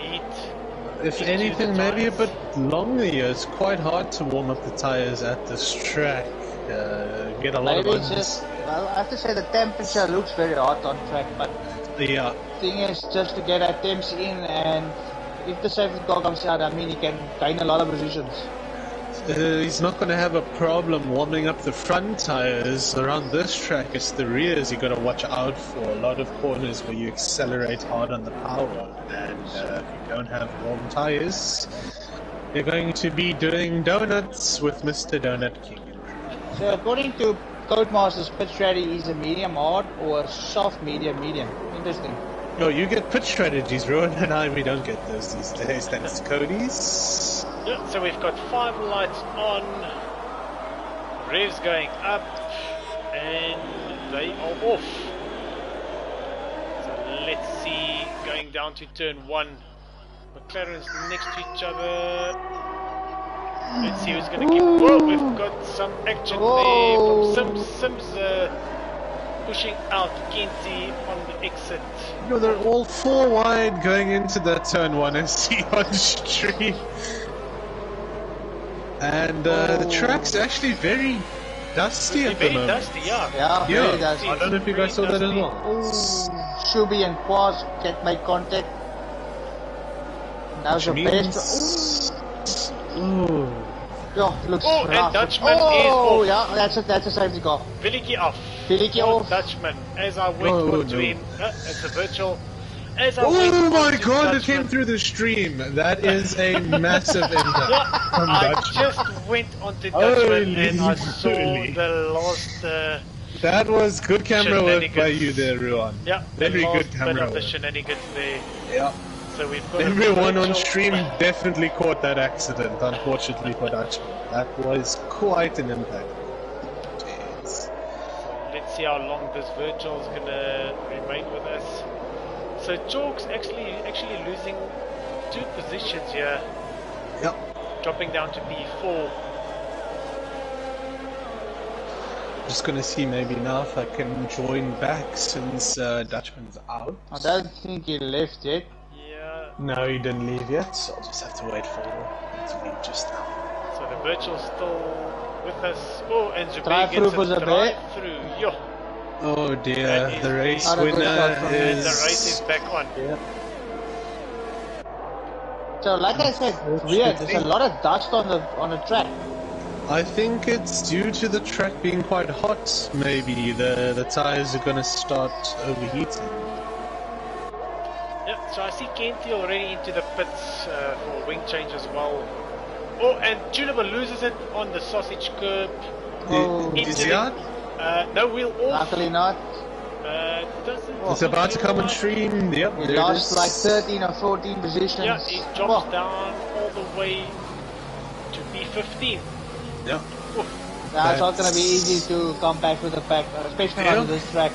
heat. If into anything, the maybe a tyres. bit longer here. It's quite hard to warm up the tires at this track. Get a lot Maybe of it's uns. just, well, I have to say the temperature looks very hot on track, but Yeah. thing is just to get our temps in, and if the safety car comes out, I mean, he can gain a lot of positions. He's not going to have a problem warming up the front tires around this track. It's the rears you got to watch out for. A lot of corners where you accelerate hard on the power, and if you don't have warm tires, you're going to be doing donuts with Mr. Donut King. So according to Codemasters, pit strategy is a medium hard or a soft medium. Interesting. No, you get pit strategies, Rowan and I, we don't get those these days, thanks to Cody's. Yeah, so we've got 5 lights on, revs going up, and they are off. So let's see, going down to turn 1. McLaren's next to each other. Let's see who's going to keep. Whoa, we've got some action there from Sims pushing out Kenty on the exit. You know, they're all 4 wide going into that turn 1 and see on stream. And the track's actually very dusty at the Very moment. dusty, yeah. Yeah, very dusty. I don't know if you guys saw that as well. Shubi and Quaz can't make contact. Now's the best. Ooh. Yeah, looks rough. And Dutchman is off. Yeah, that's a safety car. Villiki off. Villiki off. Dutchman. As I went onto him, it's a virtual. As I went Oh my onto god, it Dutchman, came through the stream. That is a massive impact from I Dutchman. just went onto Dutchman and I saw Holy. the last. That was good camera work by Shenanigans. you there, Ruan. Yeah, Very the last good bit camera of the work. shenanigans there. Yeah. So we've got Everyone a on virtual. stream definitely caught that accident, unfortunately for Dutchman. That was quite an impact. Jeez. Let's see how long this virtual is gonna remain with us. So Chalk's actually losing 2 positions here, Yep. dropping down to P4. Just gonna see maybe now if I can join back since Dutchman's out. I don't think he left yet. Yeah. No, he didn't leave yet, so I'll just have to wait for him to leave just now. So the virtual's still with us. Oh, and Zubair Drive-through gets was a a bit. drive-through. Yo. Oh dear, That is the race Not a good winner start from him. And is... the race is back on. Yeah. So like I said, weird. There's a lot of dust on the track. I think it's due to the track being quite hot, maybe. The tires are gonna start overheating. Yeah, so I see Kenty already into the pits for wing change as well. Oh, and Tunable loses it on the sausage curb. Oh, Is Into he the- out? No wheel off. luckily not. Doesn't It's about to come on stream. Yep, We there it lost is. like 13 or 14 positions. Yeah, he drops down all the way to P15. Yep. Now it's not going to be easy to come back with the pack, especially on this track.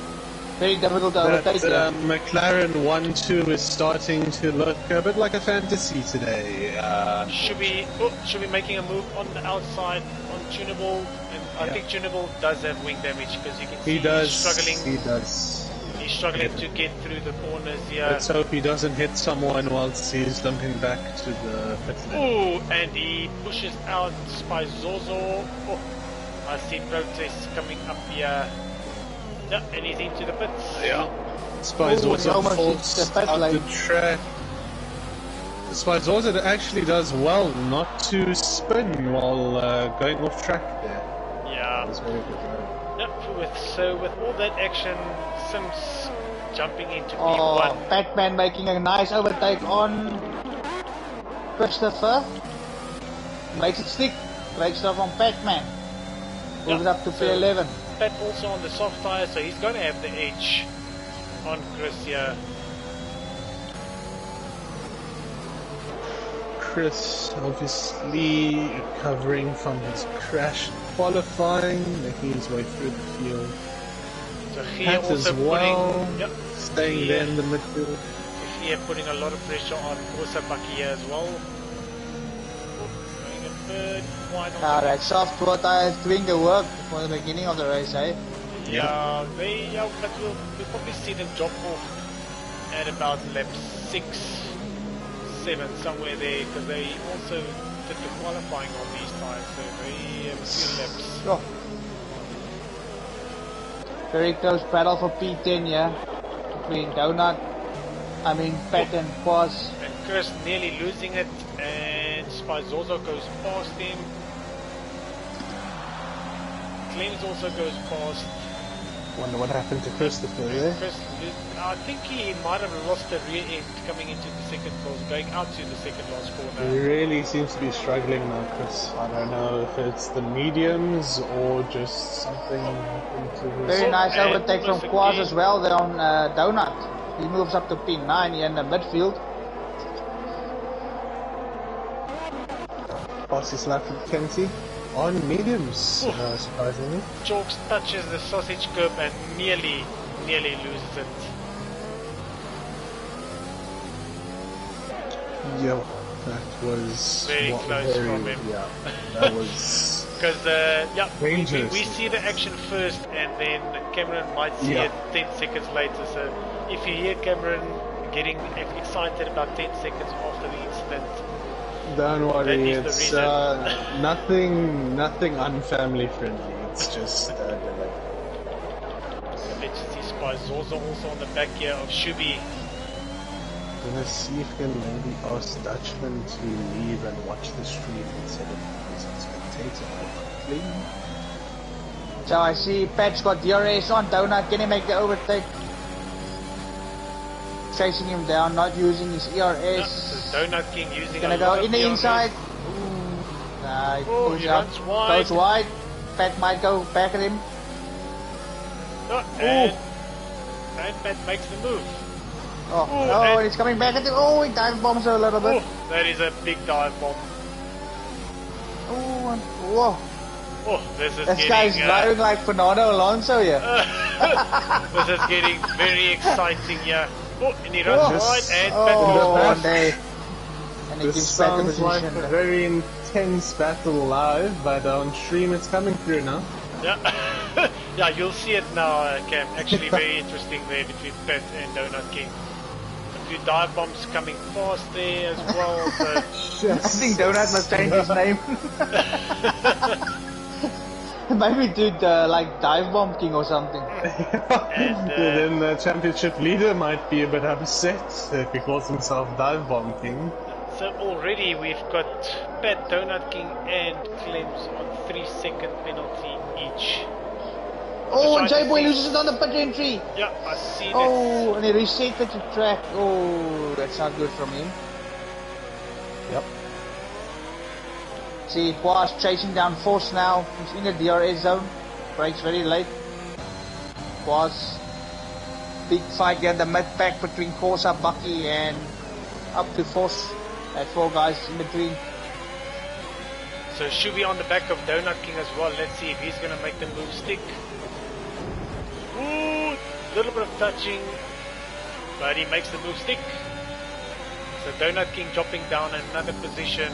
Very difficult to overtake. That McLaren 1-2 is starting to look a bit like a fantasy today. Should be making a move on the outside on Tunable, and I think Tunable does have wing damage because you can see He does. he's struggling. He does. He's struggling to get through the corners here. Let's hope he doesn't hit someone whilst he's limping back to the pit lane. Oh, and he pushes out Spizozo. Oh, I see protests coming up here. Yeah, and he's into the pits. Yeah. Spizozo almost falls hit the pit out the lane. track. Spizozo actually does well not to spin while going off track there. Yeah. That's very good. So with all that action, Sims jumping into Oh, P1. Pac-Man making a nice overtake on Christopher. Makes it stick. Great stuff on Pac-Man. Moves up to P11. Pat also on the soft tire, so he's going to have the edge on Chris here. Chris obviously recovering from his crash in qualifying, making his way through the field. So he Pat also as well, putting, staying there in the midfield. if here, putting a lot of pressure on Osabaki here as well. Going a bit wide on That soft tires doing the work for the beginning of the race, eh? Yeah, but we'll probably see them drop off at about lap 6, 7, somewhere there, because they also did the qualifying on these tires, so they have a few laps. Oh. Very close battle for P10, yeah? Between Pat and Quaz. And Chris nearly losing it, and Spizozo goes past him. Clems also goes past. Wonder what happened to Christopher there. I think he might have lost the rear end coming into the second course, going out to the second last corner. He really seems to be struggling now, Chris. I don't know if it's the mediums or just something happened to his... Very nice overtake from Quaz as well there on Donut. He moves up to P9 here in the midfield. Past his lap with Kenty on mediums, surprisingly. Chalks touches the sausage curb and nearly loses it. Yeah, that was very close from him. Yeah, that was because dangerous. We see the action first, and then Cameron might see it 10 seconds later. So if you hear Cameron getting excited about 10 seconds after the incident, don't worry, it's nothing unfamily friendly. It's just delay. Emergency spy Zozo also on the back here of Shubi. Gonna see if we can maybe ask Dutchman to leave and watch the stream instead of as a spectator. So I see Pat's got DRS on Donut. Can he make the overtake? Chasing him down, not using his ERS. Donut King using Gonna go in the inside. Nah, he runs wide. Goes wide. Pat might go back at him. And Pat makes the move. And he's coming back at him. Oh, he dive bombs a little bit. That is a big dive bomb. Whoa. This guy's driving like Fernando Alonso here. This is getting very exciting here. And he runs wide and Pat one day. And he this gives Pat the sounds like position. a very intense battle live, but on stream it's coming through now. Yeah, yeah, you'll see it now, Cam. Actually, very interesting there between Pat and Donut King. A few dive bombs coming fast there as well. So I think Donut must change his name. Maybe dude like Dive Bomb King or something. and, then the championship leader might be a bit upset if he calls himself Dive Bomb King. So already we've got Pat, Donut King and Clems on 3-second penalty each. Oh, J-Boy loses it on the pit entry. Yeah, I see that. Oh, and he reset the track. Oh, that's not good from him. Yep. See, Quaz chasing down Force now. He's in the DRS zone. Brakes very late. Quaz. Big fight here in the mid pack between Corsa, Bucky and up to Force. That 4 guys in between. So Shubi on the back of Donut King as well. Let's see if he's going to make the move stick. Ooh, little bit of touching, but he makes the move stick. So Donut King dropping down another position.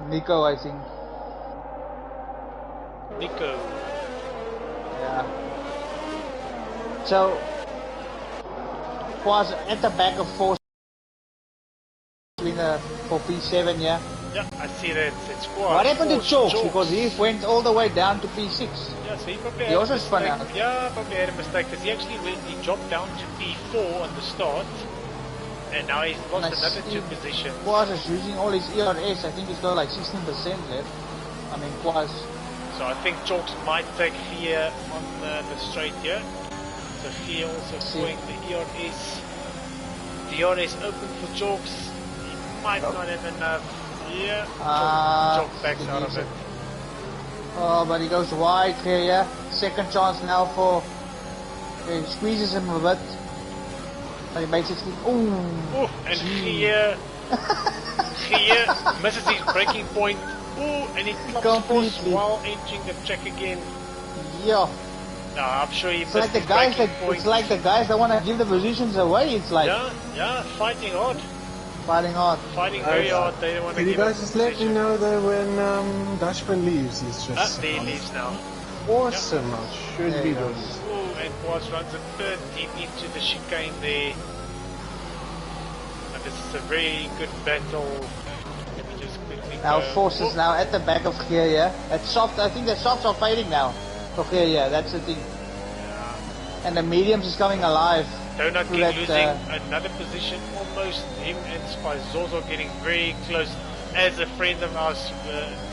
Nico, I think. Nico. Yeah. So, Quaz at the back of Force for P7, yeah? Yeah, I see that. It's Quaz. What happened to Chalks? Because he went all the way down to P6. Yeah, so he probably He also spun out. Yeah, probably had a mistake because he actually he dropped down to P4 on the start, and now he's lost another 2 positions. Quaz is using all his ERS. I think he's got like 16% left. I mean, Quaz. So I think Chalks might take Fear on the straight here. So Fear also throwing the ERS. DRS open for Chalks. He might not have enough. Yeah, Chalks backs out of it. Oh, but he goes wide here, yeah. Second chance now for... He squeezes him a bit. But he makes it... Ooh, and Fear misses his braking point. Oh, and he clubs force Completely. while entering the track again. Yeah. No, I'm sure he It's missed like the his guys braking that point. it's like the guys that want to give the positions away. It's like Yeah, fighting hard. fighting hard. Fighting very hard. They don't want to Can you give guys up just the let me position. know though when Dutchman leaves? He's just There he leaves now. awesome. I should There be he doing goes. this. Oh, and Boas runs a bit deep into the chicane there. And this is a very good battle. Let me just quickly Now go. Force is now at the back of here, yeah. At soft, I think the softs are fading now. Okay, yeah, that's the thing. And the mediums is coming alive. Donut King Let, losing another position, almost. Him and Spizozo getting very close. As a friend of ours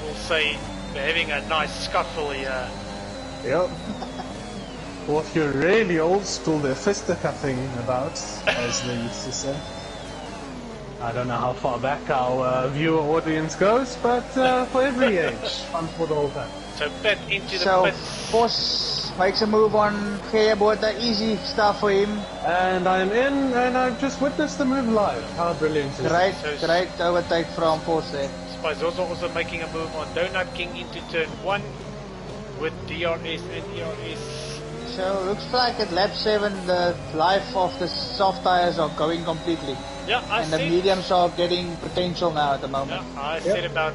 will say, they're having a nice scuffle here. Yep. Well, if you're really old school, they're fisticuffing about, as they used to say. I don't know how far back our viewer audience goes, but for every age, fun for the whole time. So back into the So pits. Force makes a move on Geerboorte, easy stuff for him. And I'm in, and I've just witnessed the move live. How brilliant is Great, it? So- great overtake from Force there. Spizozo also making a move on Donut King into turn 1 with DRS and ERS. So looks like at lap 7 the life of the soft tires are going completely. Yeah, I And the said, mediums are getting potential now at the moment. yeah, I said about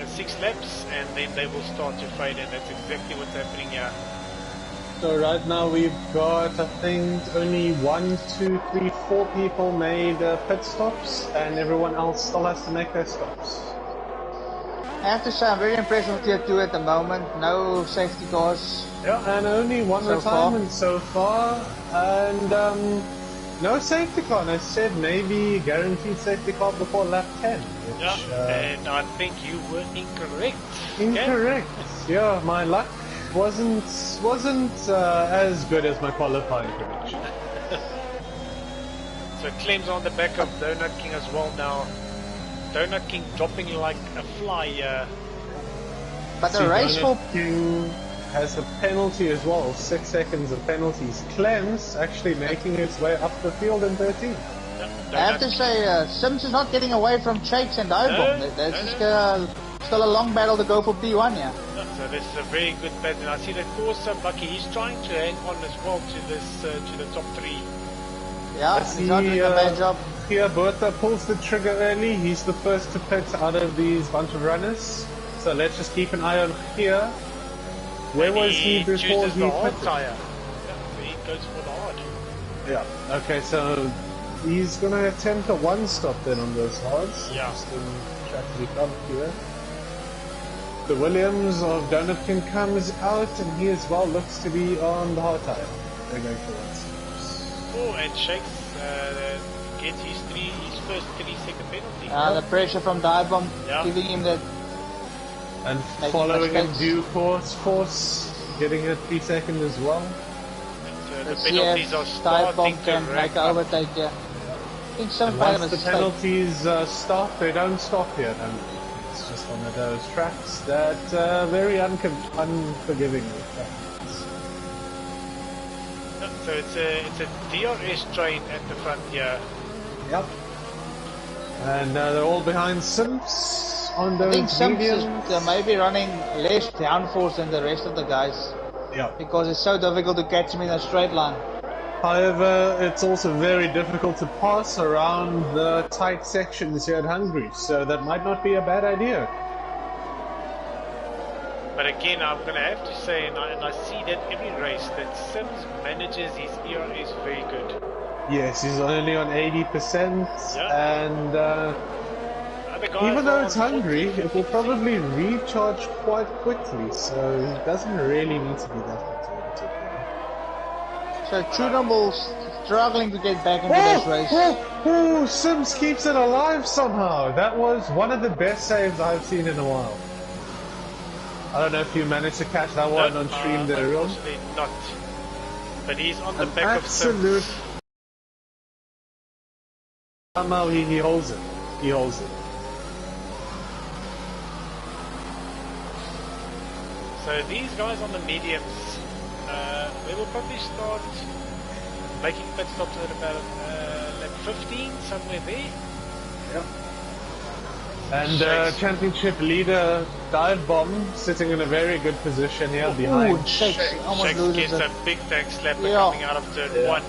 6 laps and then they will start to fade, and that's exactly what's happening here. So right now we've got, I think, only 1, 2, 3, 4 people made pit stops, and everyone else still has to make their stops. I have to say I'm very impressed with tier 2 at the moment. No safety cars. Yeah, and only one So retirement so far, and no safety car. And I said maybe guaranteed safety car before lap 10. Which, Yeah, and I think you were incorrect. incorrect. Yeah, my luck wasn't as good as my qualifying prediction. So Clem's on the back of Donut King as well now. Donut King dropping like a fly here. But the See, race for Donut King has a penalty as well, 6 seconds of penalties. Clem's actually making his way up the field in 13. I have to say, Sims is not getting away from Shakes and Divebomb. No, There's no, still a long battle to go for P1, yeah. So this is a very good bet, and I see that Corsa Bucky, he's trying to hang on as well to this to the top 3. Yeah, he's not doing a bad job. Here, Bertha pulls the trigger early. He's the first to pit out of these bunch of runners. So let's just keep an eye on here. Where was he before chooses he the hard pitted? tire. Yeah, he goes for the hard. Yeah. Okay, so he's gonna attempt a 1 stop then on those hards. Yeah. Just in track to become here. The Williams of Donut King comes out, and he as well looks to be on the hard tire. They're going for 1 stop. Oh, and Shakes gets his first 3-second penalty. The pressure from Divebomb Yeah. giving him that. And Making following in mistakes. due course, Force getting a 3 second as well. So the Let's see penalties if are starting Divebomb to can rack make an up. overtake, yeah. I think some And kind of once the mistake. penalties stop, they don't stop here. And it's just one of those tracks that very unforgiving with traffic. So it's a DRS train at the front here. Yep. And they're all behind Sims on I those think Sims is mediums. maybe running less downforce than the rest of the guys. Yeah. Because it's so difficult to catch him in a straight line. However, it's also very difficult to pass around the tight sections here at Hungary, so that might not be a bad idea. But again, I'm going to have to say, and I see that every race, that Sims manages his ERS very good. Yes, he's only on 80%, Yeah. and Other guys even though are it's on Hungary, 40, it will 50%. probably recharge quite quickly, so he doesn't really need to be that conservative. So Chudamble's struggling to get back into this race. Oh, Sims keeps it alive somehow. That was one of the best saves I've seen in a while. I don't know if you managed to catch that one on stream there, Ron. Unfortunately not. But he's on the An back absolute... of Sims. Somehow he holds it. He holds it. So these guys on the mediums, they will probably start making pit stops at about lap 15, somewhere there. Yep. And Shakes. championship leader Dive Bomb sitting in a very good position here behind. Ooh, Shakes almost Shakes loses gets it. a big tank slapper Yeah. coming out of turn 1.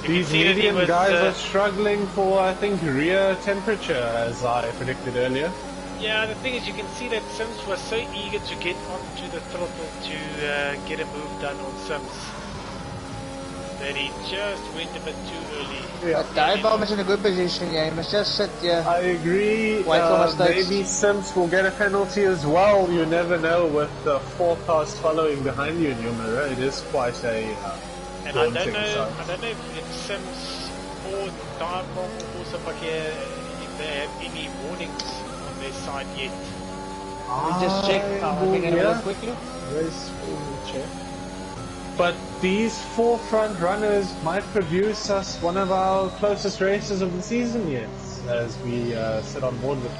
You These can see that he medium was, guys are struggling for, I think, rear temperature, as I predicted earlier. yeah, the thing is, you can see that Sims was so eager to get onto the throttle to get a move done on Sims that he just went a bit too early. Yeah. But Dive Bomb is in a good position, yeah, he must just sit here. I agree. Wait for mistakes. Maybe Sims will get a penalty as well. You never know with the forecast following behind you in your mirror. It is quite a And I don't daunting know, sight. if Sims or Dive Bomb or Sapakia, if they have any warnings on their side yet. We just check. We can have a look quickly. Race will check. But these 4 front runners might produce us one of our closest races of the season yet, as we sit on board with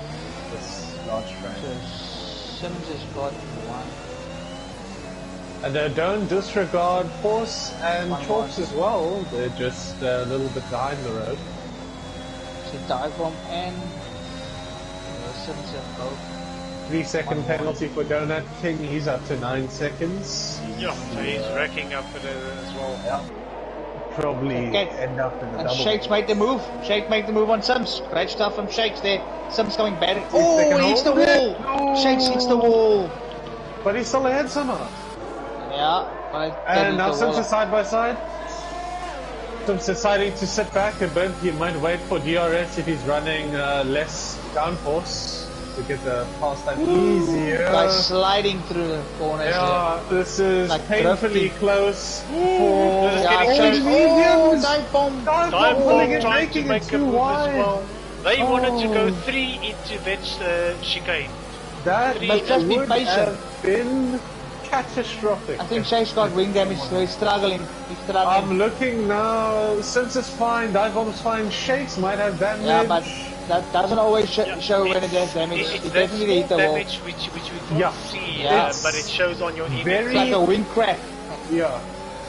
this large train. Sims has got 1. And don't disregard Force and One Chalks more. as well. They're just a little bit behind the road. So Dive Bomb and Sims have both. 3-second One more. penalty for Donut King. He's up to 9 seconds. Yeah, so he's racking up it as well. Yeah. Probably Okay. end up in the And double. Shakes made the move. Shake made the move on Sims. Great stuff from Shakes there. Sims coming back. they Oh, can he hits the hold it. wall. No. Shakes hits the wall. But he's still ahead somehow. Yeah. But And now Sims is side by side. Sims deciding to sit back a bit. He might wait for DRS if he's running less downforce to get the pass time easier. By sliding through the corners. Yeah, this is Like painfully drifting. close for This is Yeah, getting Shakes. close. Oh, Dive Bomb. Dive Dive Bomb pulling Bomb it, trying to making it make a too move wide. as well. They wanted to go Oh. 3 into that chicane. That Must just be would patient. have been catastrophic. I think Shakes got wing damage, so he's struggling. He's struggling. I'm looking now. Sims is fine. Dive Bomb's fine. Shakes might have damage. Yeah, but that doesn't always show when it has damage. It's It that definitely hit the wall. damage which we can't Yeah. see, Yeah. but it shows on your image. Very- It's like a wing crack. Yeah,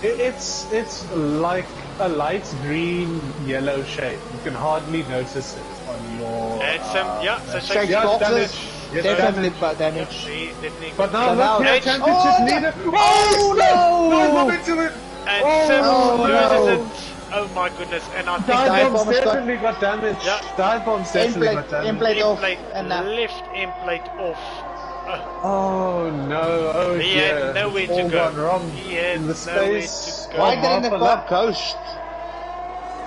it's like a light green yellow shade. You can hardly notice it on your. And yeah, so Shakes Shakes Yeah, boxes, damage. Yes, definitely damage. got damage. see, definitely But now So look now- here, championship Oh, leader. oh, no! Dive Bomb into it. and Oh, Sims no. loses it. Oh my goodness, and I think Dive Dive Bomb's Bomb's got- definitely got damage. Yeah. Dive Bomb's definitely got End damage. plate off, plate, and now left end plate off. Oh no! Oh He dear! had nowhere to All go. gone wrong He had in the nowhere space. to go. why One didn't half the a car lap. ghost?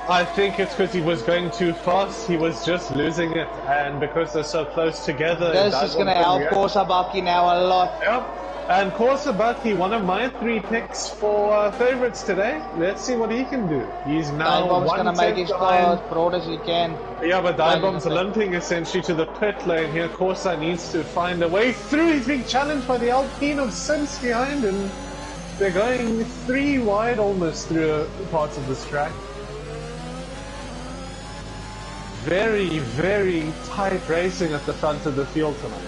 I think it's because he was going too fast. He was just losing it, and because they're so close together, This Dive is gonna Bomb help react. Korsabaki now a lot. Yep. And Korsabaki, one of my 3 picks for favorites today. Let's see what he can do. He's now Dive Bomb's gonna make 1/10 his behind. car as broad as he can. Yeah, but Dive Bomb's Right. limping essentially to the pit lane here. Corsa needs to find a way through. He's being challenged by the Alpine of Sims behind him. They're going 3 wide almost through parts of this track. Very, very tight racing at the front of the field tonight.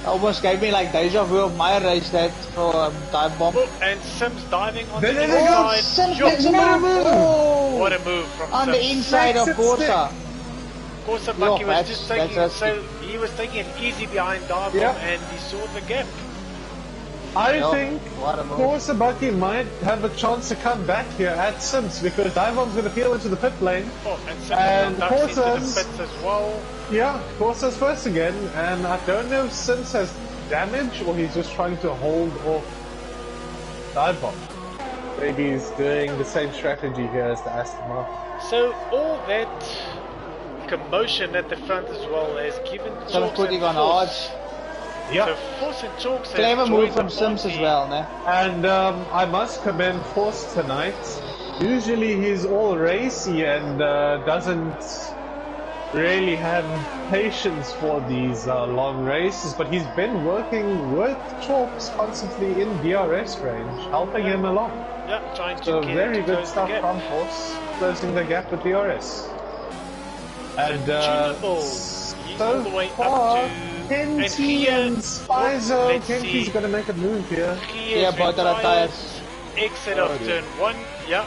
Almost gave me like deja vu of my race that for Dive Bomb. Oh, and Sims diving on There the they go. inside. Sims Yup. makes a move. Oh, What a move from on the Sims. inside of Makes it stick. Korsa. Korsabaki Yo, was that's- just taking it, that's so he was taking it easy behind Dive Bomb, Yep. and he saw the gap. I Yup, think what a move. Korsabaki might have a chance to come back here at Sims because Dive Bomb's going to peel into the pit lane. Oh, and Sims And ducks into the Korsa's- pits as well. Yeah, Corsa's first again, and I don't know if Sims has damage or he's just trying to hold off Dive Bomb. Maybe he's doing the same strategy here as the Aston Martin. So all that commotion at the front as well has given Sims Chalks putting and on Force. odds. Yeah, So Force and Chalks have Clever joined move from the Sims as party. well, ne? and I must commend Force tonight. Usually he's all racy and doesn't really have patience for these long races, but he's been working with Chalks constantly in DRS range, helping him along. Yeah, trying to So get very to good close the stuff gap. from Force, closing the gap with DRS. And Tunable. He's all the way far, up to Kenty and Spizo. let's Kenty's see. going to make a move here. Yeah, both are tires. Exit Oh, of dear. turn 1. Yeah.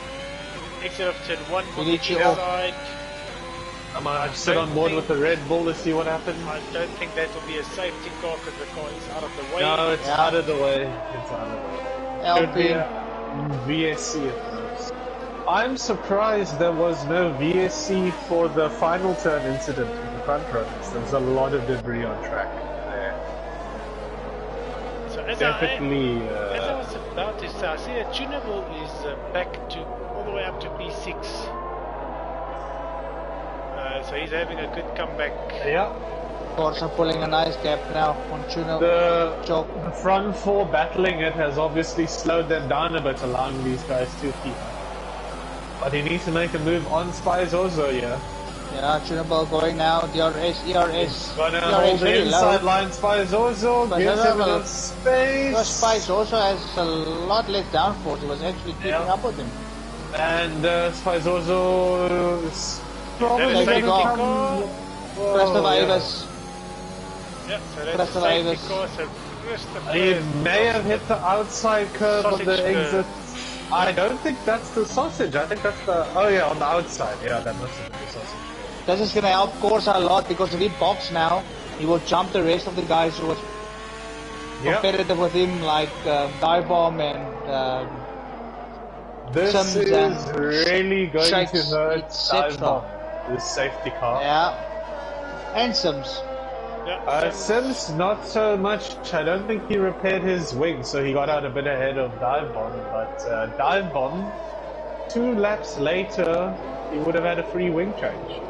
Exit of turn 1. We need you inside. off. I might sit on board with the Red Bull to see what happens. I don't think that will be a safety car because the car is out of the way. No, it's out of the way. It's out of the way. Should be a VSC at most. I'm surprised there was no VSC for the final turn incident with the front runners. There was a lot of debris on track there. So as Definitely. as I was about to say, I see that Tunable is back to all the way up to P6. So he's having a good comeback. Yeah. Corsa pulling a nice gap now on Tunable. The front four battling it has obviously slowed them down a bit, allowing these guys to keep. But he needs to make a move on Spies also, yeah. Yeah, Tunable going now, DRS, ERS. Gonna hold the inside line, Spies also gives him enough space. Spice also has a lot less downforce, he was actually keeping up with him. And Spies also is probably going to come... Christopher Avis. Yeah, so that's the safety car, so he may have hit the outside curve of the exit. I don't think that's the sausage, I think that's the... Oh yeah, on the outside, yeah, that must have been the sausage. This is going to help Corsa a lot because if he box now, he will jump the rest of the guys who was competitive with him, like Dive Bomb and this Sims is and really going Shakes, to hurt Dive Bomb, this safety car. Yeah, and Sims. Yeah, Sims not so much. I don't think he repaired his wing, so he got out a bit ahead of Dive Bomb. But Dive Bomb, 2 laps later, he would have had a free wing change.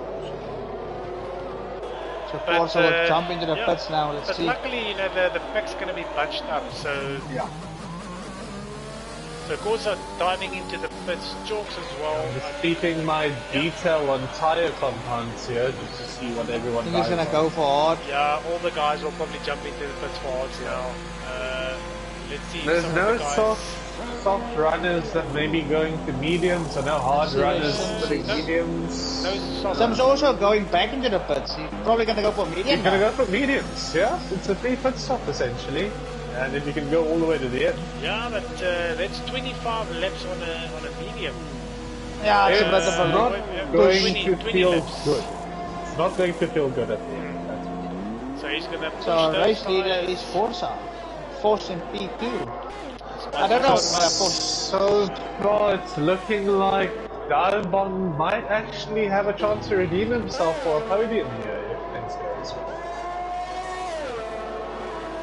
So Corsa will jump into the pits now. Let's see. But luckily, you know, the pack's going to be bunched up, so so Corsa diving into the pits, Chalks as well. I'm just keeping my detail on tyre compounds here, just to see what everyone I think he's going to go for hard. Yeah, all the guys will probably jump into the pits for hards now. Let's see. There's no soft runners that may be going to mediums, or no hard runners putting mediums. No soft. Sims also going back into the pits. He's probably going to go for medium. He's going to go for mediums, yeah. It's a free pit stop essentially. And if you can go all the way to the end. Yeah, but that's 25 laps on a medium. Yeah, it's a bit of a not going to 20 feel laps. good. It's not going to feel good at the end. So he's going to push So those race leader guys. is Forza. Force in P2. I don't know. So far it's looking like Dalbon might actually have a chance to redeem himself for a podium here if things go as well.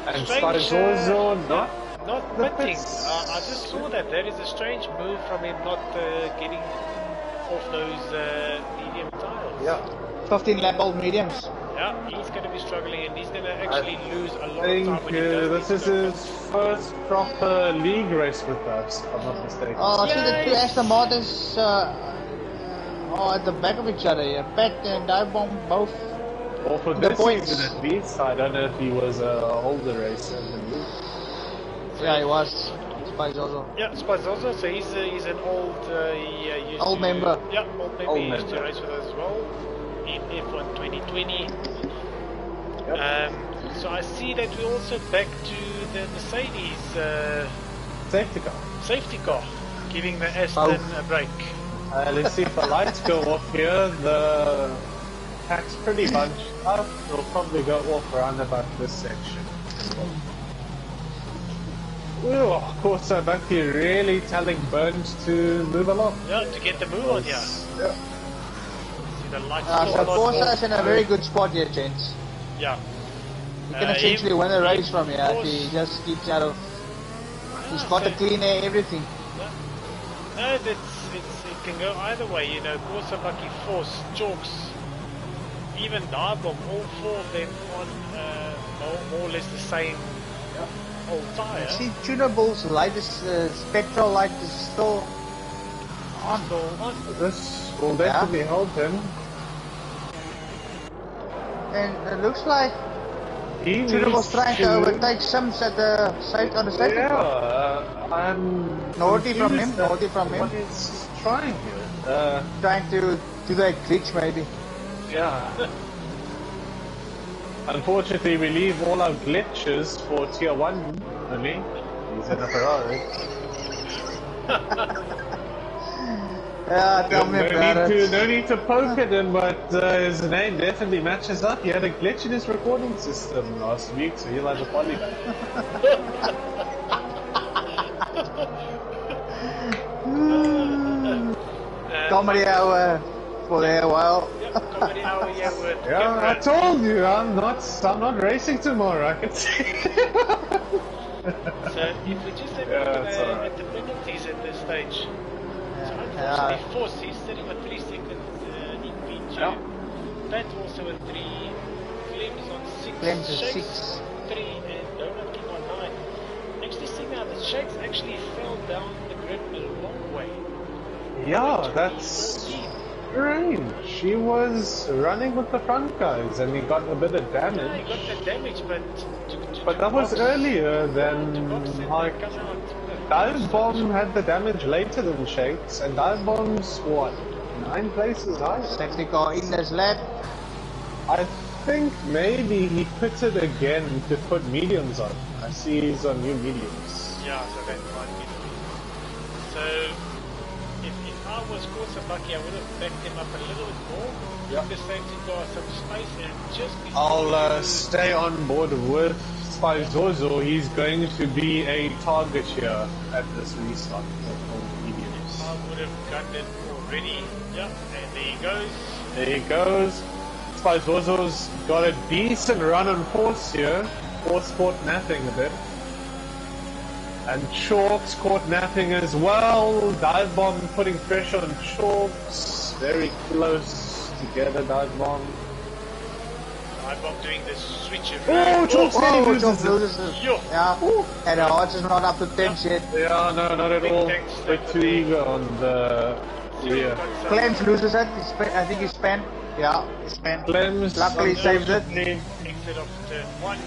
And Spazzoso not pitting. I just saw that. That is a strange move from him not getting off those medium tires. Yeah. 15 lap old mediums. Yeah, he's going to be struggling and he's going to actually lose a lot I of time think when he does this is his first proper league race with us, if I'm not mistaken. Oh, I see the 2 Aston Martins at the back of each other here. Pat and Dive Bomb both. Or for the this points. season at least, I don't know if he was an older racer than you. Yeah, he was. Spazzoso. Yeah, Spazzoso, so he's an old... he used Old to, member. Yeah, old member. Old He used to member. race with us as well in F1 2020. Yep. So I see that we're also back to the Mercedes Safety car. safety car, giving the Aston a break. Let's see if the lights go off here. The pack's pretty bunched up. It'll probably go off around about this section. Ooh, of course, I must be really telling Burns to move along. Yeah, to get the move on here. Yeah. See the lights So still not Corsa off. is in a very good spot here, gents. Yeah. He can essentially win the race from here if he just keeps out of... He's got the clean air, everything. No, it can go either way, you know. Corsa, Bucky, Force, Chalks, even Darbom, all 4 of them on more or less the same old tyre. See, Tunable's light is, spectral light is still on. This will definitely help him. And it looks like He Tunable's trying to overtake Sims at the on the safety car. I'm Naughty from him, confused naughty from him. What he's trying here. Trying to do that glitch maybe. Yeah. Unfortunately, we leave all our glitches for tier 1 only. He's in a Ferrari. Yeah, tell me about it. No need to poke at him, but his name definitely matches up. He had a glitch in his recording system last week, so he'll have a polygon. Comedy hour for a while. Comedy hour, yeah, with Yeah, I told you, I'm not racing tomorrow, I can see. So if we just have a look at the penalties at this stage. So unfortunately, Force is sitting on 3 seconds in P2. Yeah. Pat also at 3. Clem's on 6. Clem's at Shakes 6. 3 and Donut King on 9. Actually, see now that Shakes actually fell down the grid a long way. Yeah, that's strange. She was running with the front guys and he got a bit of damage. Yeah, he got the damage, but that was earlier than like Dive Bomb had the damage later than Shakes, and Dive Bomb's what, 9 places higher? Technical in this lap. I think maybe he pitted again to put mediums on. I see he's on new mediums. Yeah, so that might be the reason. So if I was Kursabaki, I would have backed him up a little bit more. Yep. The safety car some space and just before I'll stay on board with Spyzozo. He's going to be a target here at this restart of mediums. I would have gotten it already. Yeah, and there he goes. There he goes. Spyzozo's got a decent run on Force here. Force caught napping a bit. And Chalks caught napping as well. Dive Bomb putting pressure on Chalks. Very close together, Dive Bomb. Dive Bomb doing the switch around. Oh, Chalks Chalks loses it. Yeah, and the odds is not up to 10 yet. Yeah, no, not at all. Bit too eager on the rear. Clem's loses it. I think he spent. Yeah, he spent. Clem's luckily saved it. Exit of turn 1.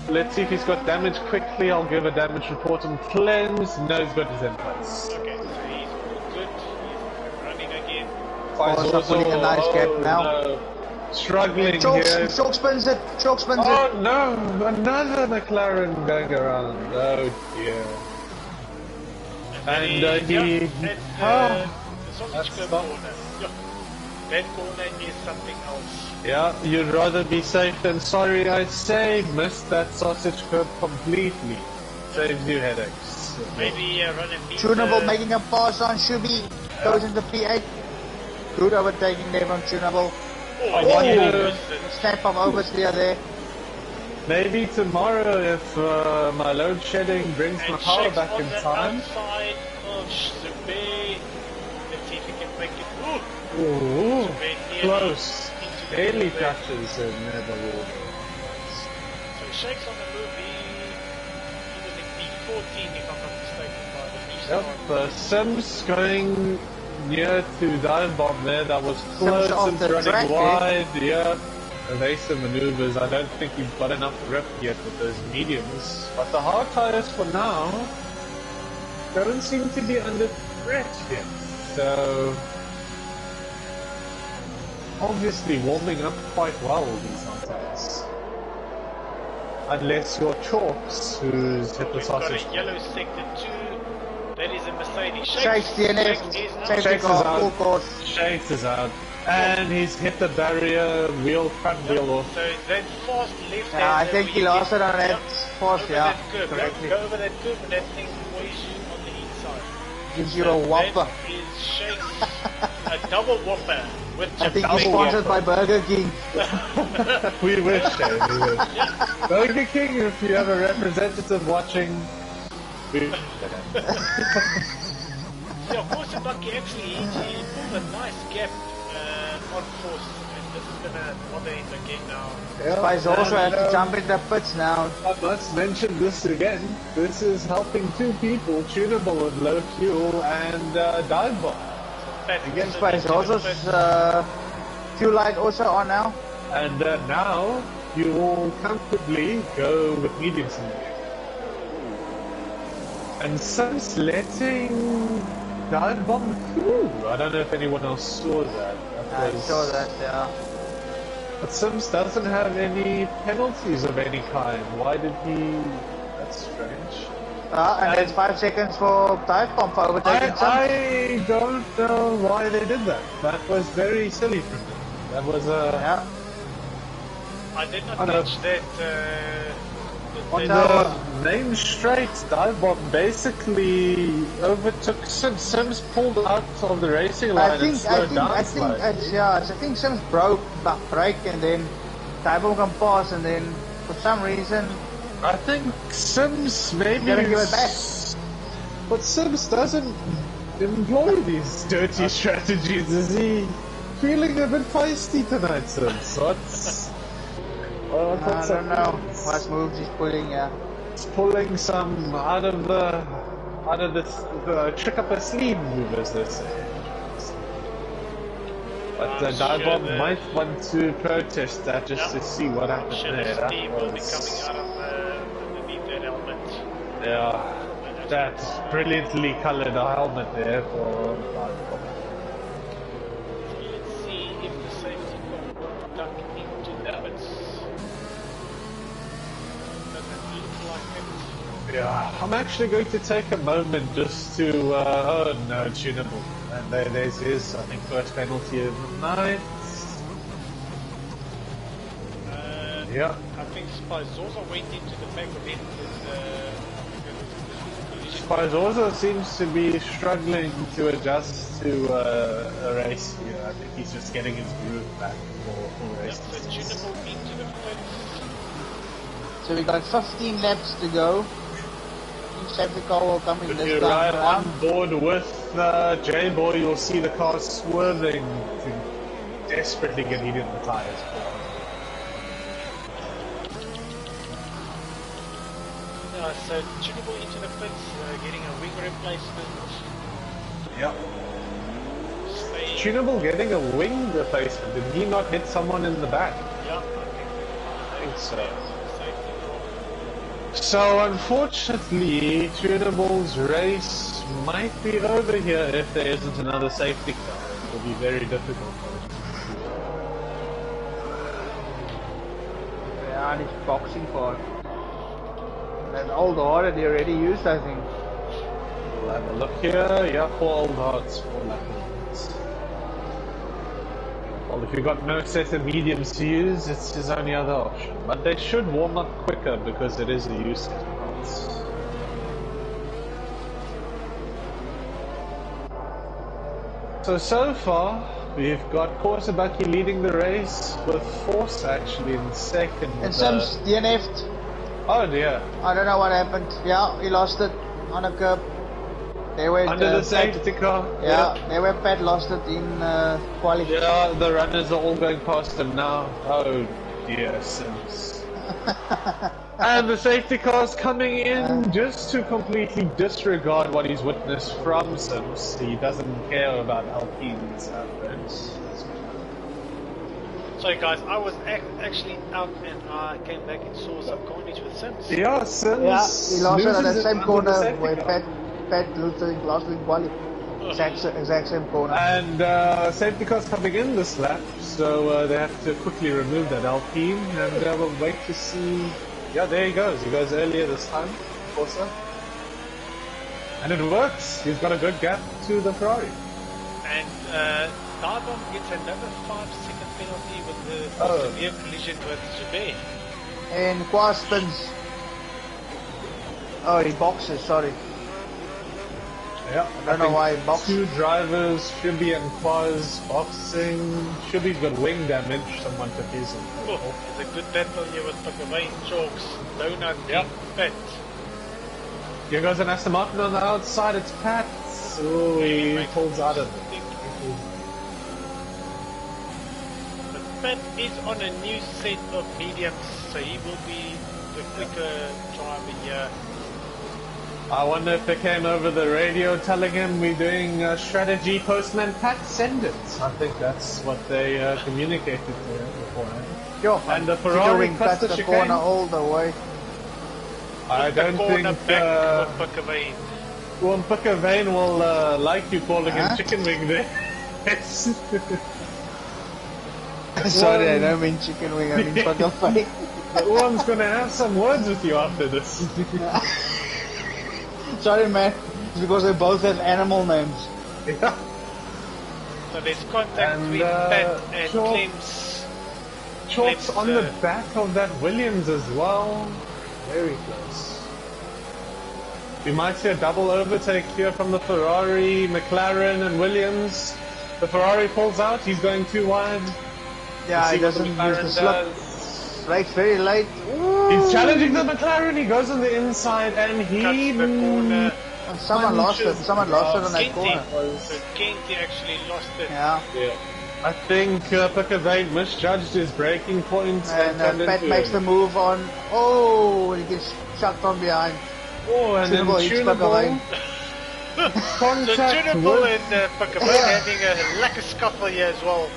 Let's see if he's got damage quickly. I'll give a damage report on Clems. No, he's got his inputs. Okay, so he's all good. He's running again. Also putting a nice gap now. No. Struggling here. Chalk spins it. Chalk spins it. Oh no! Another McLaren going around. Oh dear. And he... the sausage curb corner. Yeah. That corner is something else. Yeah, you'd rather be safe than sorry, I say. Missed that sausage curb completely. Saves you headaches. Maybe run a beat. Tunable making a pass on Shubi. Goes into P8. Good overtaking there from Tunable. Snap of oversteer there. Maybe tomorrow if my load shedding brings my power back in time. Outside of Zubay. Let's see if he can make it. Ooh, close. Barely Barely touches the nether wall. So Shakes on the move. He was in P14 if I'm not mistaken by the restart. Yep, Sims going near to Dive Bomb there. That was close. Sims running track, wide. Yeah, evasive maneuvers. I don't think he's got enough grip yet with those mediums. But the hard tires for now don't seem to be under threat yet. So obviously warming up quite well these hard tires. Unless you're Chalks, who's hit the sausage. We've got a yellow sector 2. That is a Mercedes. Shakes DNF. Shakes is out. Shakes is out. And he's hit the barrier, front wheel off. So that fast left hand. I think he lost it on that force, yeah. Correctly. Go over that curve and that thing weighs you on the inside. Gives you a whopper. That is Shakes. A double whopper. With I think he's sponsored by Burger King. We wish, Shane, we wish. Burger King, if you have a representative watching, we wish. Yeah, of course, Bucky actually he pulled a nice gap on Force, and this is gonna bother him again now. Spice also has to jump in the pits now. I must mention this again. This is helping two people, Tunable with low fuel and Dive Bomb. Against Spice also fuel light also on now. And now you will comfortably go with mediums in there. And Sims letting Dive Bomb through. I don't know if anyone else saw that. I saw that, yeah. But Sims doesn't have any penalties of any kind. Why did he... That's strange. And it's 5 seconds for dive bomb for overtaking Sims. I don't know why they did that. That was very silly from them. That was Yeah. I did not catch that. On the main straight, dive bomb basically overtook Sims. Sims pulled out of the racing line and slowed down. I think Sims broke brake and then dive bomb can pass and then for some reason I think Sims maybe gonna give it back. But Sims doesn't employ these dirty strategies. Is he feeling a bit feisty tonight, Sims? What's I don't know what moves he's pulling. Yeah, he's pulling some out of the trick up a sleeve move, as they say. But dive bomb might want to protest that just to see what happened there. Steve will be coming out of underneath that helmet. Yeah, that brilliantly coloured helmet there for dive bomb. Let's see if the safety car will duck into that. Doesn't look like it. Yeah, I'm actually going to take a moment just to, oh no, tunable. And there's his, I think, first penalty of the night. Yeah. I think Spazorza went into the back of him because Spazorza seems to be struggling to adjust to a race here. I think he's just getting his groove back for races. the tunable into the pits. so we got 15 laps to go. Safety car will come in If this you time ride around. on board with J-Boy, you'll see the car swerving to desperately get heat in the tires. So tunable into the pits, getting a wing replacement. Yep. Stay. Tunable getting a wing replacement. Did he not hit someone in the back? Yeah, I think so. safety car. So unfortunately, Tunable's race might be over here if there isn't another safety car. It will be very difficult for him. Yeah, and it's boxing for it. That old hard they already used, I think. We'll have a look here. Yeah, 4 old hearts, 4 lap hearts. Well, if you've got no set of mediums to use, it's his only other option. But they should warm up quicker because it is a used set of hearts. So far, we've got Korsabaki leading the race with Force actually in second. And Sims DNF'd. Oh dear. I don't know what happened. Yeah, he lost it on a curb. They were Under the safety car. Yeah, they were Pat lost it in qualification. Yeah, the runners are all going past him now. Oh dear, Sims. And the safety car's coming in just to completely disregard what he's witnessed from Sims. He doesn't care about Alpine's efforts. Sorry guys, I was actually out and I came back and saw some carnage with Sims. Yeah, Sims. Yeah, he lost it at that same corner where car. Pat lost in quali. Exact same corner. And safety car's coming in this lap, so they have to quickly remove that Alpine, and we'll wait to see. Yeah, there he goes. He goes earlier this time, also. And it works. He's got a good gap to the Ferrari. And Darbon gets another 5-second penalty with the severe collision with Jabé. And Kwa spins. Oh, he boxes, sorry. Yeah, I don't know why he boxed. 2 drivers, Shibby and Quaz boxing. Shibby's got wing damage, someone took his. Oh, it's a good battle here with Pakavane, Chalks, Donut, Yep. Pat. Here goes an Aston Martin on the outside, it's Pat. Oh, he pulls out of it. But Pat is on a new set of mediums, so he will be the quicker driver here. I wonder if they came over the radio telling him we're doing strategy postman Pat, send it. I think that's what they communicated to him beforehand. Sure, And the Ferrari cuts the corner chicane. all the way. I don't think Pakavane will like you calling him chicken wing there. Sorry, I don't mean chicken wing, I mean Pakavane. One's gonna have some words with you after this. Sorry, man. It's because they both have animal names. Yeah. So there's contact And, between Pat and Short- Clem's. Shorts on the uh, back of that Williams as well. Very close. We might see a double overtake here from the Ferrari, McLaren and Williams. The Ferrari pulls out, he's going too wide. Yeah, See he what the doesn't use the McLaren slip. does. Brakes very late. He's challenging the McLaren, he goes on the inside and he... cuts the corner. Someone lost it. punches Someone lost it on that Kenty. corner. So Kenty actually lost it. Yeah. Yeah. I think Pickavane misjudged his braking points And turned Pat into- makes the move on. Oh, he gets shot from behind. Oh, and then Tunable hits Tunable Pickavane. So contact Tunable with... and Pickavane having a lekker scuffle here as well.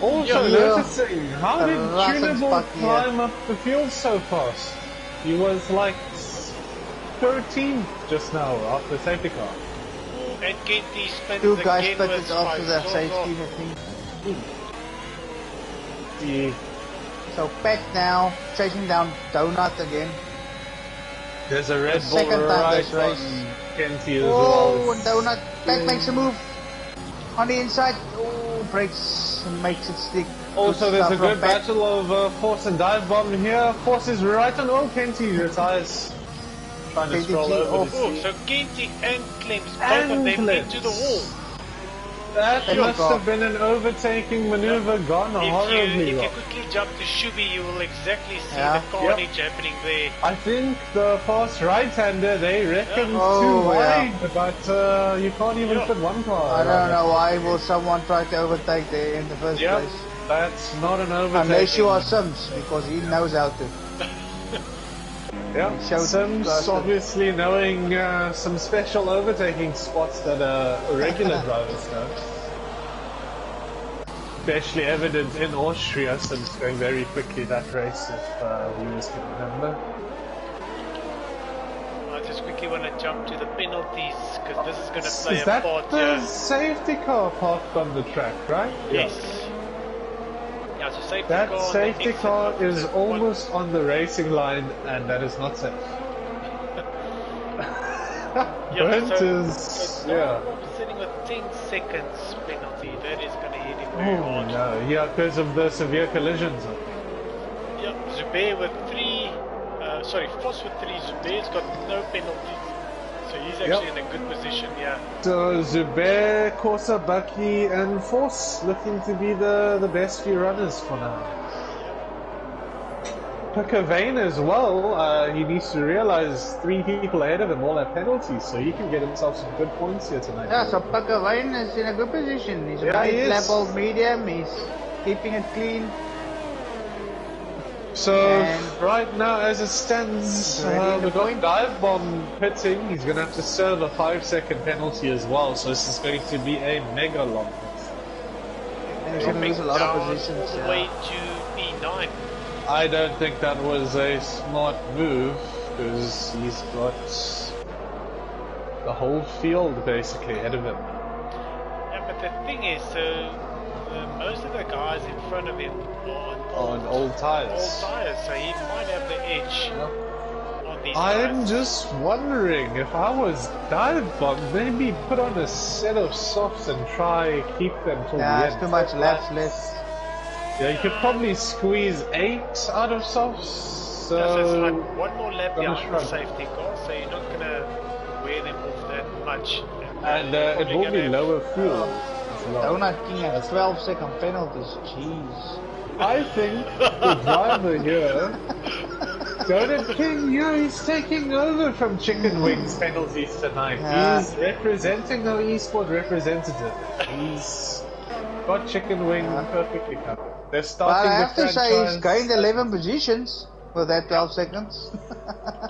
Also Yeah. noticing, how did rough and Tunable spucky, climb up the field so fast? He was like 13th just now after safety car. And Kenty spins Two again guys with split after the spikes. safety, I think. The, So Pat now chasing down Donut again. there's a Red The Bull second time right this on race. Kenty as Oh, well. and Donut. Pat makes a move on the inside. Oh, breaks and makes it stick. Also, there's a stuff from good Pat. battle of Force and Dive Bomb here. Force is right on. Oh, Kenty retires. Trying to Kenty scroll G over off. the Oh, seat. so Kenty and Clems, both And of them Clems. into the wall. That Thank must God. have been an overtaking maneuver gone horribly If you wrong. quickly jump to Shubi, you will exactly see Yeah. the carnage happening there. I think the fast right-hander, they reckon Oh, too yeah. wide, but you can't even Yeah. fit one car. I don't know why will someone try to overtake there in the first Yep, place. that's not an overtaking. Unless you are Sims, because he knows how to. Yeah, showed Sims first. obviously knowing some special overtaking spots that regular drivers know. Especially evident in Austria, Sims going very quickly that race, if viewers can remember. I just quickly want to jump to the penalties, because this is going to play Is a that part the here. safety car parked on the track, right? Yes. Yeah, so safety That car, safety the exit car of is the almost on the racing line, and that is not safe. Burnt is, yeah. Sitting with 10 seconds penalty, that is going to hit him very Oh hard. no, yeah, because of the severe collisions. I think. Yeah, Zubair with 3, Foss with 3, Zubair's got no penalties. So he's actually in a good position here. So Zubair, Corsa, Bucky, and Force looking to be the best few runners for now. Pickavane as well, he needs to realize 3 people ahead of him all have penalties, so he can get himself some good points here tonight. Yeah, so Pickavane is in a good position. He's a Yeah, he right is. level medium. He's keeping it clean. So And- right now, as it stands, Ready to we've got point? Dive Bomb pitting. He's going to have to serve a 5-second penalty as well, so this is going to be a mega long pit. And he's going to lose a lot Down of positions. all the way to P9. I don't think that was a smart move, because he's got the whole field basically ahead of him. Yeah, but the thing is, so most of the guys in front of him are On old tires. old tires, so he might have the edge on these I'm guys. just wondering, if I was Dive Bomb, maybe put on a set of softs and try keep them till Yeah, the it's end. too much laps left. Yeah, you could probably squeeze 8 out of softs. So So it's like one more lap gonna behind the struggle. safety car, so you're not going to wear them off that much. and you're it probably will gonna be have- lower fuel as well. Donut King has 12-second penalties. Jeez. I think the driver here, Donut King, yeah, he's taking over from Chicken Wings penalties tonight. Yeah. He's representing our eSport representative. He's got Chicken Wing perfectly covered. They're But starting I the have to say he's franchise. gained 11 positions with that 12 seconds.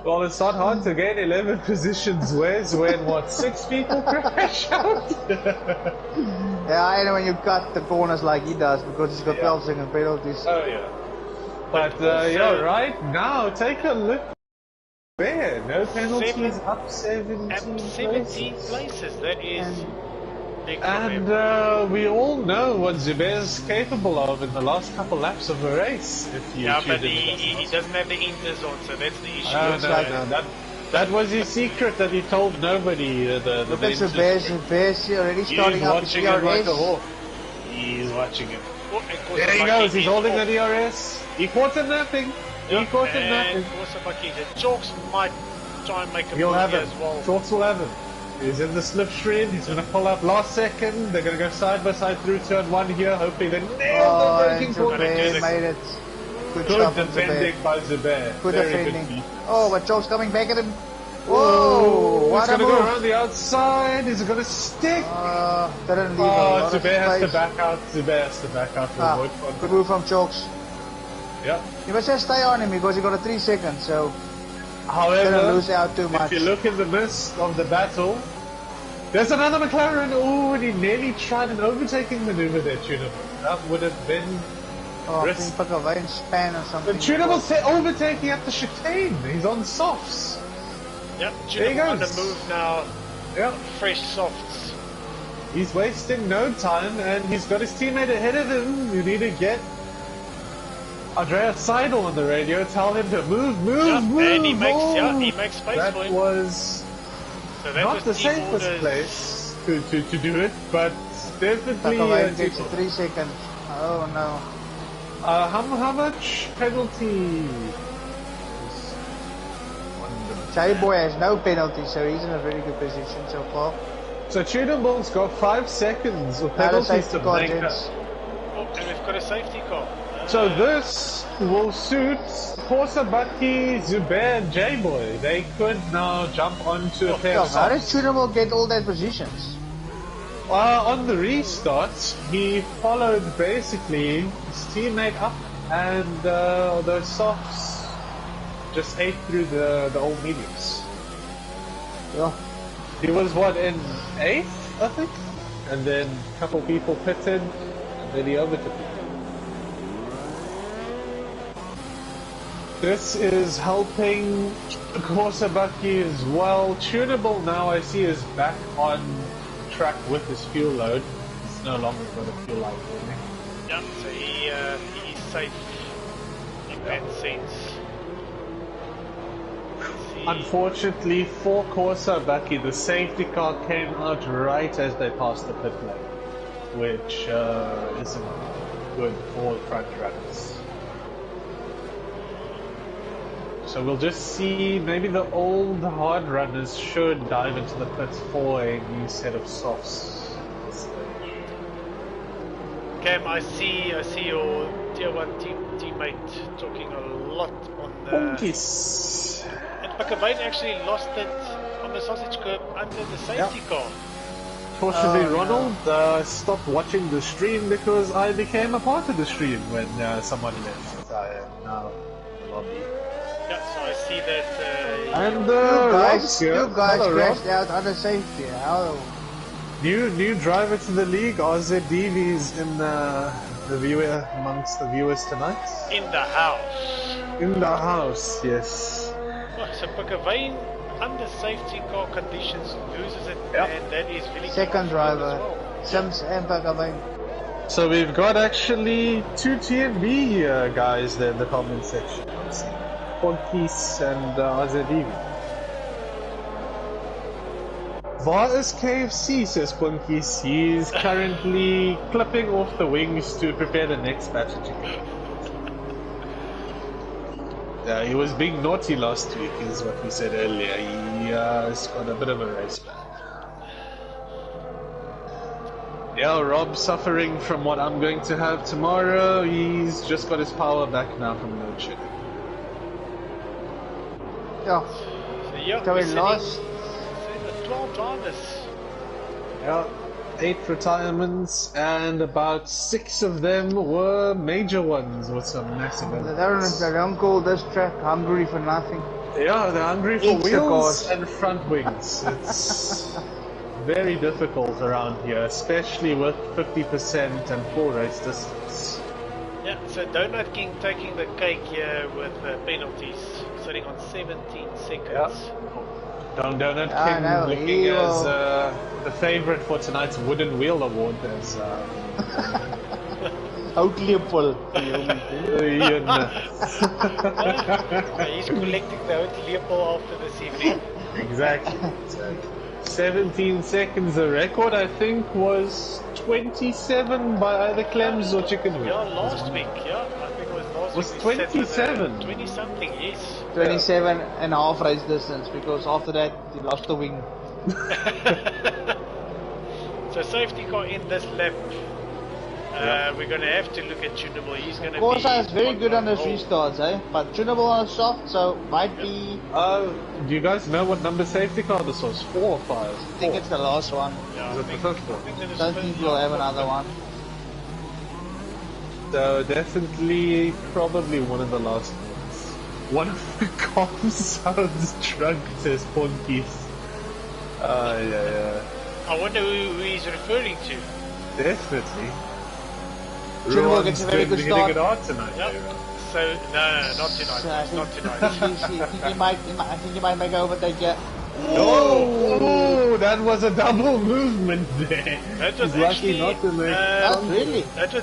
Well, it's not hard to gain 11 positions, Wes, when what, 6 people crash out? Yeah, I know when you cut the corners like he does because he's got 12-second penalties. Oh yeah. But also- yeah, right now, take a look there. No penalties, up 17 At 17 places. places, that is big for And him. we all know what Zubair's capable of in the last couple laps of a race. If you Yeah, tune but in he with us. doesn't have the inters on, so that's the issue. No, Looks no, like- no, That was his secret that he told nobody. Look at Zubair already starting He's up his watching it like a DRS. hawk. He's watching it. Oh, and There he Kawasaki goes, he's is holding the off. DRS. He caught him napping. He caught him And napping. Kawasaki, the Chalks might try and make a He'll move have here him. as well. Talks will have him. He's in the slipstream. He's going to pull up last second. They're going to go side by side through turn 1 here. Hopefully they nail Oh, the and braking corner. Zubair made it. Good Good stuff on Zubair. defending by Zubair. Good Very defending. good beat. Oh, but Joe's coming back at him. Whoa! What He's a going to go move! around the outside. Is it going to stick? Didn't leave a Oh, lot of Zubair has to space. back out. Zubair has to back out to avoid Good contact. move from Chokes. Yeah. You must just stay on him because he got a 3 seconds, so didn't However, lose out too much. if you look in the midst of the battle, there's another McLaren. Oh, and he nearly tried an overtaking maneuver there, Tunable. That would have been Oh, I risk. think pick a vein span or something. But Tunable's overtaking at the chicane. He's on softs. Yep, There he Junior on the goes. move now. Yep. Fresh softs. He's wasting no time, and he's got his teammate ahead of him. You need to get Andreas Seidel on the radio. Tell him to move, Yep, move. and he makes, oh. he makes space That for him. was So that not was the team safest orders. place to do it, but definitely. Vein gets a 3 seconds. Oh no. How much penalty? J-Boy has no penalty, so he's in a very good position so far. So Tunable's got 5 seconds of Now the penalties safety to car, make up. gents. Oh, and we've got a safety car. So this will suit Kawasaki, Zubair, and J-Boy. They could now jump onto a pair Yeah, of how did softs. Tunable get all that positions? On the restart, he followed basically his teammate up, and those softs just ate through the old mediums. Yeah. He was in 8th, I think, and then a couple people pitted, and then he overtook him. This is helping Kawasaki as well. Tunable now I see is back on track with his fuel load. He's no longer got a fuel line warning. Yep, so he's safe in that sense. Let's see. Unfortunately for Kawasaki, the safety car came out right as they passed the pit lane, which isn't good for front runners. So we'll just see, maybe the old hard runners should dive into the pits for a new set of softs at this stage. Cam, I see your tier 1 teammate talking a lot on the... Bonkies. And Pakavane actually lost it on the sausage curb under the safety car. Fortunately, Oh, Ronald stopped watching the stream because I became a part of the stream when someone left. I am now in the lobby. Yeah, so I see that... And You guys Hello, Rob. crashed out under safety. How? New driver to the league, RZDV's in the viewer amongst the viewers tonight. in the house. In the house, yes. Oh, so Pakavane under safety car conditions loses it, Yep. and that is really Second as driver. well. Sims and Pakavane. So we've got actually 2 TNB guys there in the comment section. Ponkies and RZDV. Waar is KFC, says Ponkies. He's currently clipping off the wings to prepare the next batch of chicken. Yeah, he was being naughty last week, is what we said earlier. He's got a bit of a race back. Yeah, Rob suffering from what I'm going to have tomorrow. He's just got his power back now from load shedding. Yeah. So yeah, So we're we sitting- lost. sitting with 12 drivers. Yeah, 8 retirements, and about 6 of them were major ones with some massive They don't call this track Hungary for nothing. Yeah, they're hungry for Eats the wheels cars. and front wings. It's very difficult around here, especially with 50% and full race distance. Yeah, so Donut King taking the cake here with penalties, sitting on 17 seconds. Yeah. Donut I King know, looking he as will- the favorite for tonight's Wooden Wheel Award as Houtlepel. He's collecting the Houtlepel after this evening. Exactly. 17 seconds. The record, I think, was 27 by either Clems or Chicken Wing. Yeah, last week. Yeah, I think it was last Was week. 27? 20 something, yes. 27 and a half race distance, because after that he lost the wing. So safety car in this lap. We're going to have to look at Tunable. He's going to be... Corsa is very good on those restarts, eh? But tunable on soft, so might be... Do you guys know what number safety car this was? 4 or 5? I think it's the last one. Yeah, Is it the first one? Don't think we'll have another one. So definitely, probably one of the last ones. One of the comms sounds drunk, says Ponkies. Yeah. I wonder who he's referring to. Definitely. Tunable gets a very good hitting start. it hard tonight. Yep. So, no, not tonight. So I think, Not tonight. I think he might make an overtake, yeah. Oh, that was a double movement there. That was He's actually... lucky not to make Oh, really? That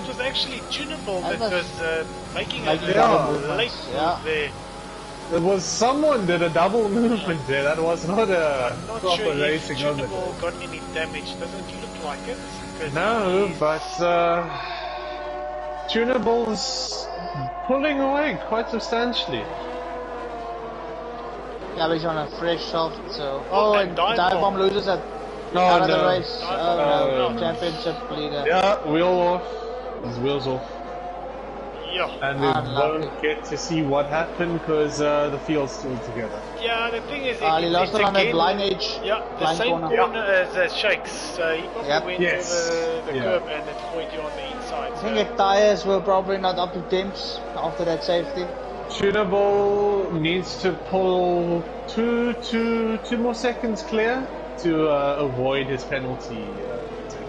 was actually Tunable that That was was making a making double late movements, move yeah. there. It was someone did a double movement there. That was not a Not proper sure if racing Tunable overtake. got any damage. Doesn't look like it. 'Cause No, he's- but Tunable's pulling away quite substantially. Yeah, but he's on a fresh soft, so... Oh, and Dive Dive Bomb. Bomb loses it. No, out of no. the race. Dive Oh, Bomb. no. Championship leader. Yeah, wheel off. His wheels off. Yeah. And we Unlucky. won't get to see what happened because the field's still together. Yeah, the thing is, He it's lost it on that again- blind edge. Yeah, the blind same corner. corner as Shakes. So he probably Yep. went Yes. over the Yeah. curb and it pointed you on the inside. I So think the tyres were probably not up to temps after that safety. Tunable needs to pull two more seconds clear to avoid his penalty.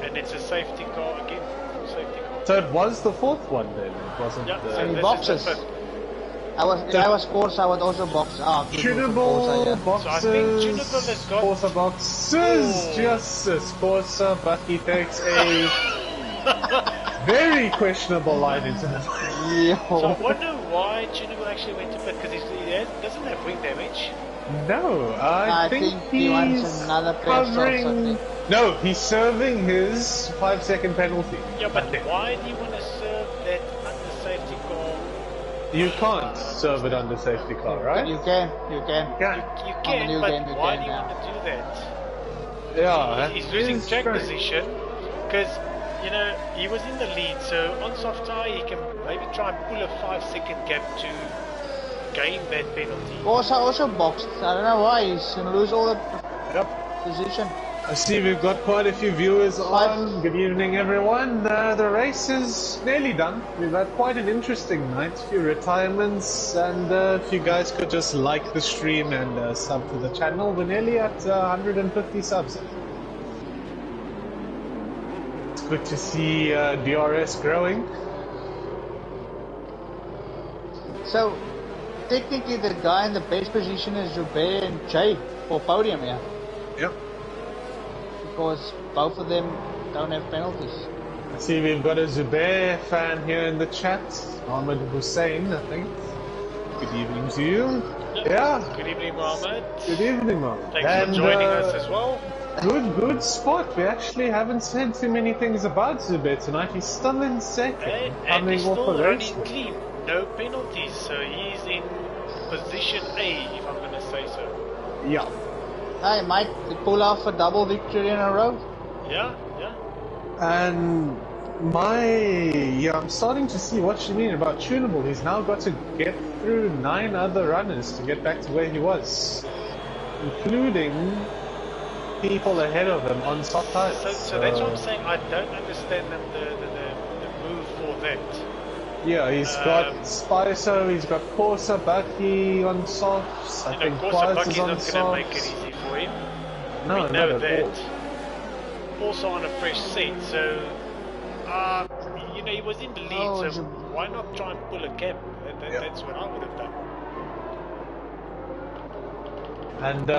and it's a safety car again. Full safety car. So it was the fourth one then, it wasn't Yeah, the... so And this is boxes. the fifth. If I was Corsa, I would also box. Tunable boxes, So I think Tunable has got- Corsa boxes, Oh. justice, Corsa, but he takes a very questionable line into the So I Yeah. wonder why Tunable actually went to pit because he doesn't have wing damage. No, I think he wants he's another pair of socks, I covering... think. No, he's serving his 5-second penalty. Yeah, but why do you want to serve that under safety car? You can't serve it under safety car, right? You can. Yeah. You On the can, new but game you why can do you now. want to do that? Yeah, He's losing it's track strange. position because he was in the lead. So on soft tire, he can maybe try and pull a 5-second gap to gain that penalty. Corsa also boxed. I don't know why. He's going to lose all the Yep. position. I see we've got quite a few viewers on. Good evening, everyone. The race is nearly done. We've had quite an interesting night. A few retirements, and if you guys could just like the stream and sub to the channel, we're nearly at 150 subs. It's good to see DRS growing. So, technically, the guy in the best position is Joubert and Jay for podium, yeah. Yep. Because both of them don't have penalties. I see we've got a Zubair fan here in the chat. Ahmed Hussein, I think. Good evening to you. Yeah. Good evening, Mohammed. Good evening, Mohammed. Thanks And, for joining us as well. Good spot. We actually haven't said too many things about Zubair tonight. He's still in second, And coming he's off still a race. running clean, no penalties. So he's in position A, if I'm going to say so. Yeah. Hey, might pull off a double victory in a row. Yeah. And I'm starting to see what you mean about Tunable. He's now got to get through 9 other runners to get back to where he was, including people ahead of him on soft tires. So that's what I'm saying. I don't understand the move for that. Yeah, he's got Spicer, he's got Corsa, Bucky on softs. I think Corsa Quaz Bucky's is on not going to make it softs. easy for him. No, We know not at all. that. Also on a fresh seat, so he was in the lead, Oh, so why not try and pull a gap? That's what I would have done. And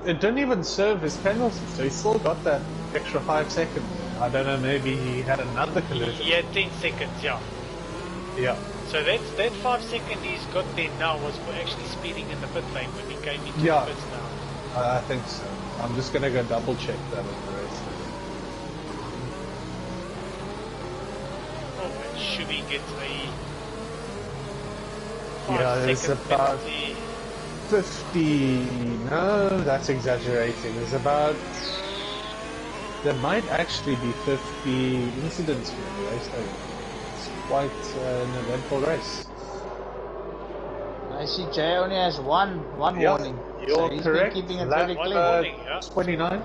it didn't even serve his penalty, so he still got that extra 5 seconds. I don't know, maybe he had another collision. He had 10 seconds, yeah. Yeah. So that 5 seconds he's got there now was for actually speeding in the pit lane when he came into Yeah. the pits now. I think so. I'm just gonna go double check that in the race. Oh, and should he get a 5 Yeah, there's second about penalty? 50. No, that's exaggerating. There's about. There might actually be 50 incidents in the race. It's quite an eventful race. I see Jay only has one Yeah, warning. you're So he's correct. been keeping it Lap, very One clean. warning, yeah. 29.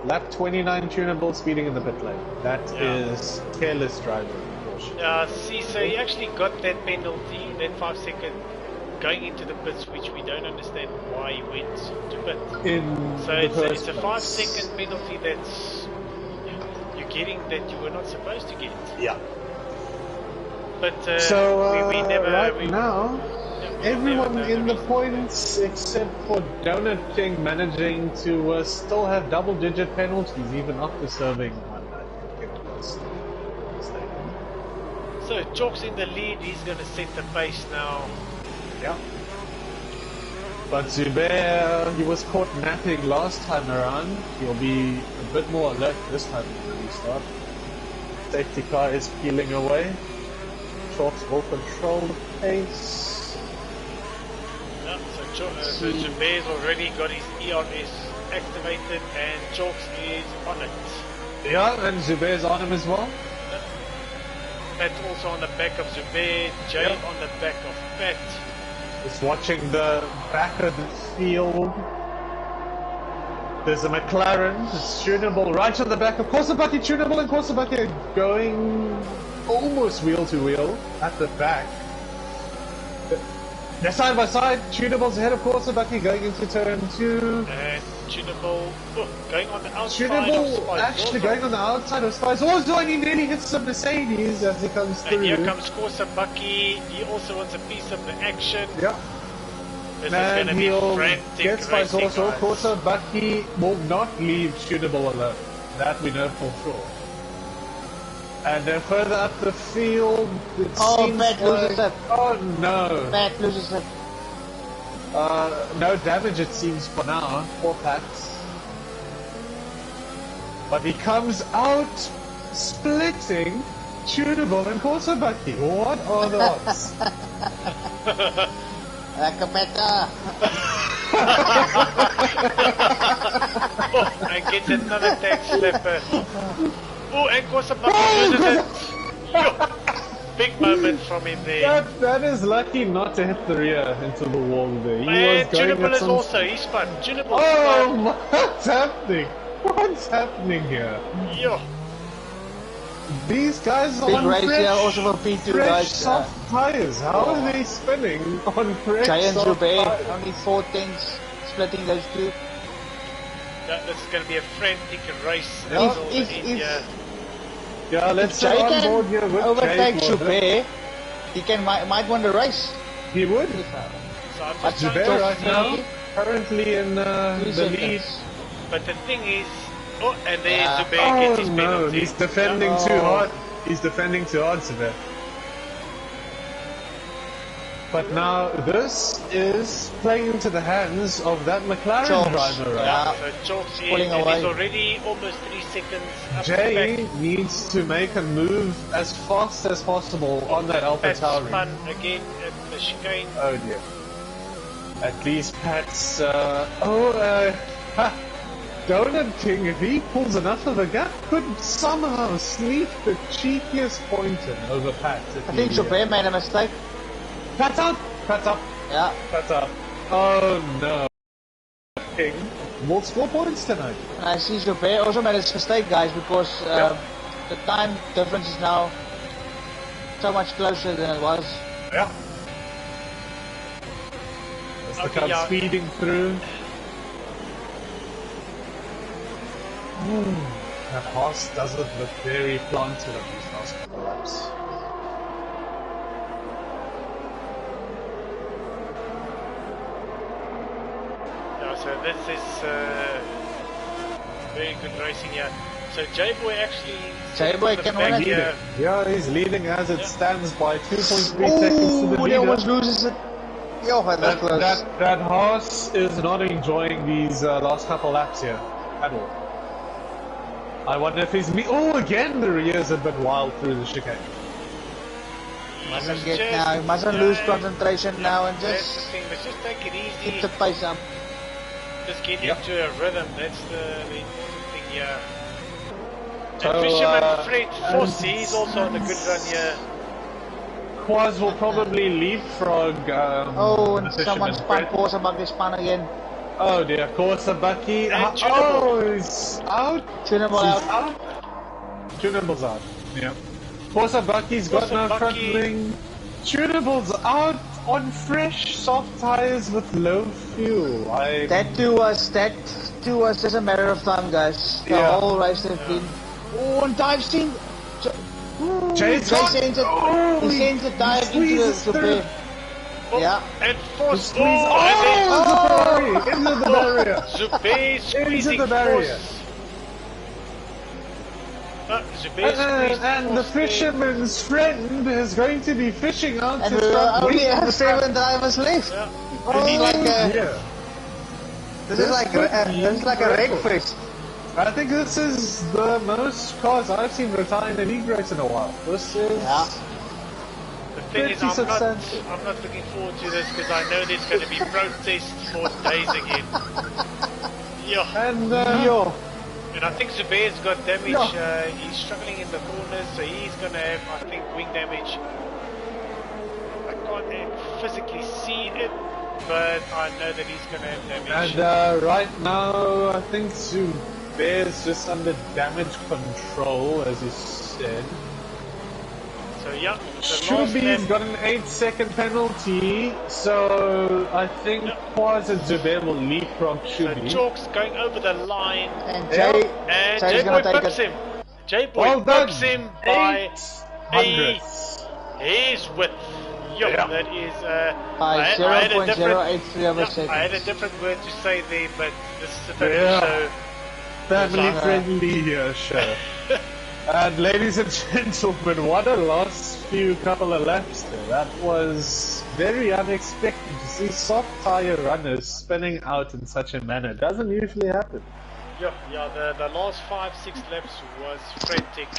Lap 29 tunable speeding in the pit lane. That is careless driving, unfortunately. See, so he actually got that penalty, that 5 second going into the pits, which we don't understand why he went to pit. In So the it's first a place. 5 second penalty that's you're getting that you were not supposed to get. Yeah. But So we never right now, never everyone know in the reason. points except for Donut King managing to still have double-digit penalties even after serving one. I think it was mistaken. So Chalk's in the lead. He's going to set the pace now. Yeah. But Zubair, he was caught napping last time around. He'll be a bit more alert this time when we start. Safety car is peeling away. Shorts will control the pace. Yeah, so Zubair's already got his ERS activated and Chalk's is on it. Yeah, and Zubair's on him as well. Pat also on the back of Zubair, Jay on the back of Pat. Just watching the back of the field. There's a McLaren, it's tunable right on the back of Korsabaki, tunable and Korsabaki going almost wheel to wheel at the back. They're side by side, tunable's ahead of Korsabaki going into turn 2. And Tunable going on the outside of Tunable Spice actually Zorzo. going on the outside of Spice Zorzo, and he nearly hits the Mercedes as he comes through. And here comes Korsabaki. He also wants a piece of the action. Yeah. This is going to be he'll frantic get Spice racing, also. guys. Korsabaki will not leave Tunable alone. That we know for sure. And then further up the field, it seems Pat loses it. Oh no. Pat loses it. No damage it seems for now, for Pat. But he comes out splitting Tunable and Korsabaki. What are the odds? Like a better. Oh, and gets another tag slipper. Oh, and Korsabaki loses it. Yo, big moment from him there. That is lucky not to hit the rear into the wall there. He And was going Tunable at is some... also, he spun. Tunable Oh, what's happening? What's happening here? spun. Yo. These guys are Big on race fresh, here also for P2 fresh guys. soft tires. How are they spinning on fresh Jay and soft Zubair, tires? only 4 tenths, splitting those two. This is going to be a frantic race Yeah. until the If- end if- here. Yeah, let's Jay get on can board here with overtake Jay. Zubair, he can might win the race. He would. So I'm But just trying Zubair to right see, now, currently in the lead. but the thing is, oh, and there Yeah. Zubair Oh gets his no, penalty. he's defending Oh. too hard. He's defending too hard, Zubair. But now this is playing into the hands of that McLaren Chalks, driver, right? yeah. So Chalk's in, Pulling and away. he's already almost 3 seconds up Jay the back. needs to make a move as fast as possible on that Alpha Pat Tauri. spun again at the chicane. Oh dear. At least Pat's. Donut King, if he pulls enough of a gap, could somehow sneak the cheekiest pointer over Pat. I think Zubair made a mistake. Pat's up! Pat's up! Yeah. Pat's up. Oh no. King will score points tonight. And I see Zubair also made a mistake, guys, because the time difference is now so much closer than it was. Yeah. As the Okay, car yeah. speeding through. That horse doesn't look very planted on these last couple of laps. Yeah, so this is very good racing here. So J-Boy actually... J-Boy can win it. Yeah, he's leading as it stands by 2.3 seconds to the leader. He almost loses it. Yo, that's close. That horse is not enjoying these last couple laps here at all. I wonder if he's again the rear's a bit wild through the chicane. He mustn't lose concentration now and just take it easy. keep the pace up. Just get into a rhythm, that's the important thing here. So, and Fisherman Fred Foss, he's also on a good run here. Quaz will probably leapfrog. And someone spun Corsa Bucky spun again. Oh dear, Corsa Bucky. He's out. Tunable out. Tunable's out. Yeah. Corsa Bucky's got no front wing. Tunable's out on fresh soft tires with low fuel. That too was just a matter of time, guys. The whole race has been. And dive scene. He sends the tire into the and Foss. Into the barrier. Zubayr squeezing into the barrier. And the fisherman's friend is going to be fishing out and we only have 7 drivers left. This is like a wreck fest. I think this is the most cars I've seen retire in a league race in a while. This is the thing is, I'm not looking forward to this because I know there's going to be protests for days again. And I think Zubair's got damage. He's struggling in the corners, so he's going to have, I think, wing damage. I can't physically see it, but I know that he's going to have damage. And right now, I think Zubair's just under damage control, as you said. So Shubi's got an 8-second penalty, so I think Quaz and Zubair will leapfrog Shubi. So Chalk's going over the line, and J-Boy pips him. J-Boy pips him by his width. That is by 0.083 of a second. I had a different word to say there, but this is a family show. Family friendly here, show. And ladies and gentlemen, what a last couple of laps there. That was very unexpected to see soft tire runners spinning out in such a manner. It doesn't usually happen. The last 5-6 laps was frantic.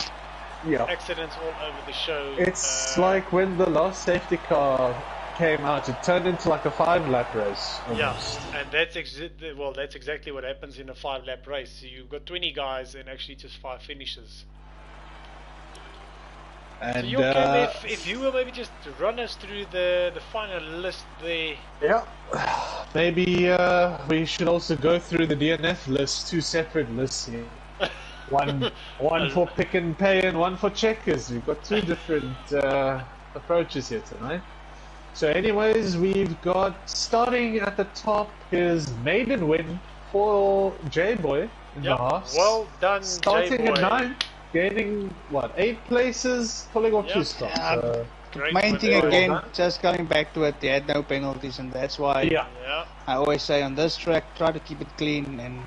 Accidents all over the show. It's like when the last safety car came out, it turned into like a 5-lap race almost. And that's exactly what happens in a 5-lap race. You've got 20 guys and actually just 5 finishes. And so if you will maybe just run us through the final list there. Maybe we should also go through the DNF list, 2 separate lists here. One for pick and pay and one for checkers. We've got 2 different approaches here tonight. So anyways, we've got, starting at the top, his maiden win for J-Boy in the Haas. Well done, starting J-Boy. at 9. Gaining, 8 places, pulling off 2 stops. Main thing again, just going back to it, they had no penalties, and that's why I always say on this track, try to keep it clean, and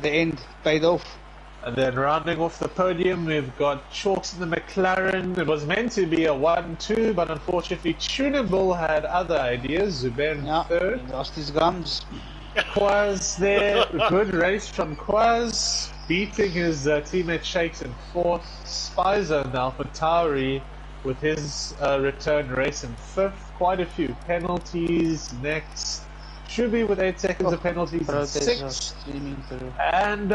the end paid off. And then rounding off the podium, we've got Chalks in the McLaren. It was meant to be a 1-2, but unfortunately Tunable had other ideas. Zubair in third. He lost his gums. Quaz there, good race from Quaz, beating his teammate Shakes in 4th. Spicer now for Tauri with his return race in 5th. Quite a few penalties next. Shubi with 8 seconds of penalties in 6th. And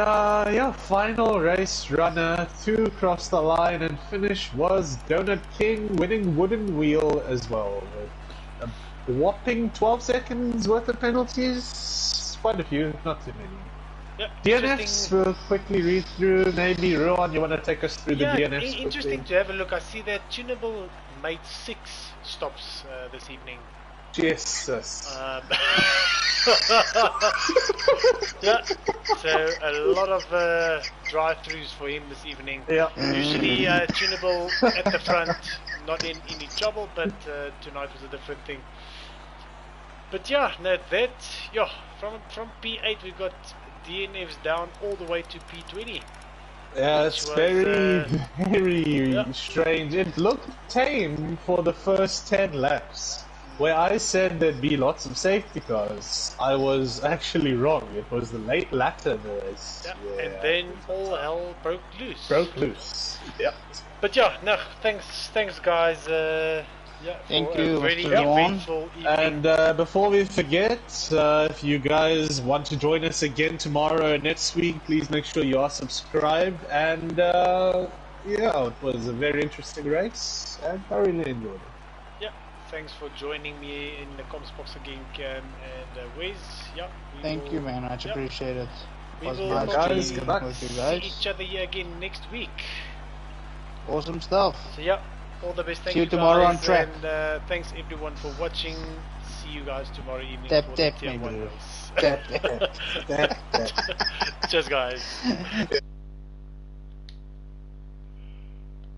final race runner to cross the line and finish was Donut King, winning wooden wheel as well. With a whopping 12 seconds worth of penalties. Quite a few, not too many. DNFs we'll quickly read through. Maybe Rowan, you want to take us through the DNFs? Interesting to have a look. I see that Tunable made 6 stops this evening. Jesus. So a lot of drive-throughs for him this evening. Usually Tunable at the front, not in any trouble, but tonight was a different thing. But yeah, no, that yeah, from P8 we got DNFs down all the way to P20. Yeah, it's was, very yeah. strange. It looked tame for the first 10 laps, where I said there'd be lots of safety cars. I was actually wrong. It was the late latter boys. Yeah, and then all hell broke loose. Broke loose. Yeah. But yeah, no, thanks guys. Yeah, Thank for you, a very Mr. Ron. eventful evening. And before we forget, if you guys want to join us again tomorrow and next week, please make sure you are subscribed. And yeah, it was a very interesting race, and I really enjoyed it. Yeah, thanks for joining me in the comms box again, Cam and Wes. Yeah, Thank you, man. Much appreciated. We Was will nice guys, being good luck. with you see guys. each other here again next week. Awesome stuff. So yeah, all the best. Thank See you you tomorrow guys, on track. And thanks everyone for watching. See you guys tomorrow evening Tap, for tap, the Tier maybe. 1 race. Tap, tap, tap, tap. Cheers guys.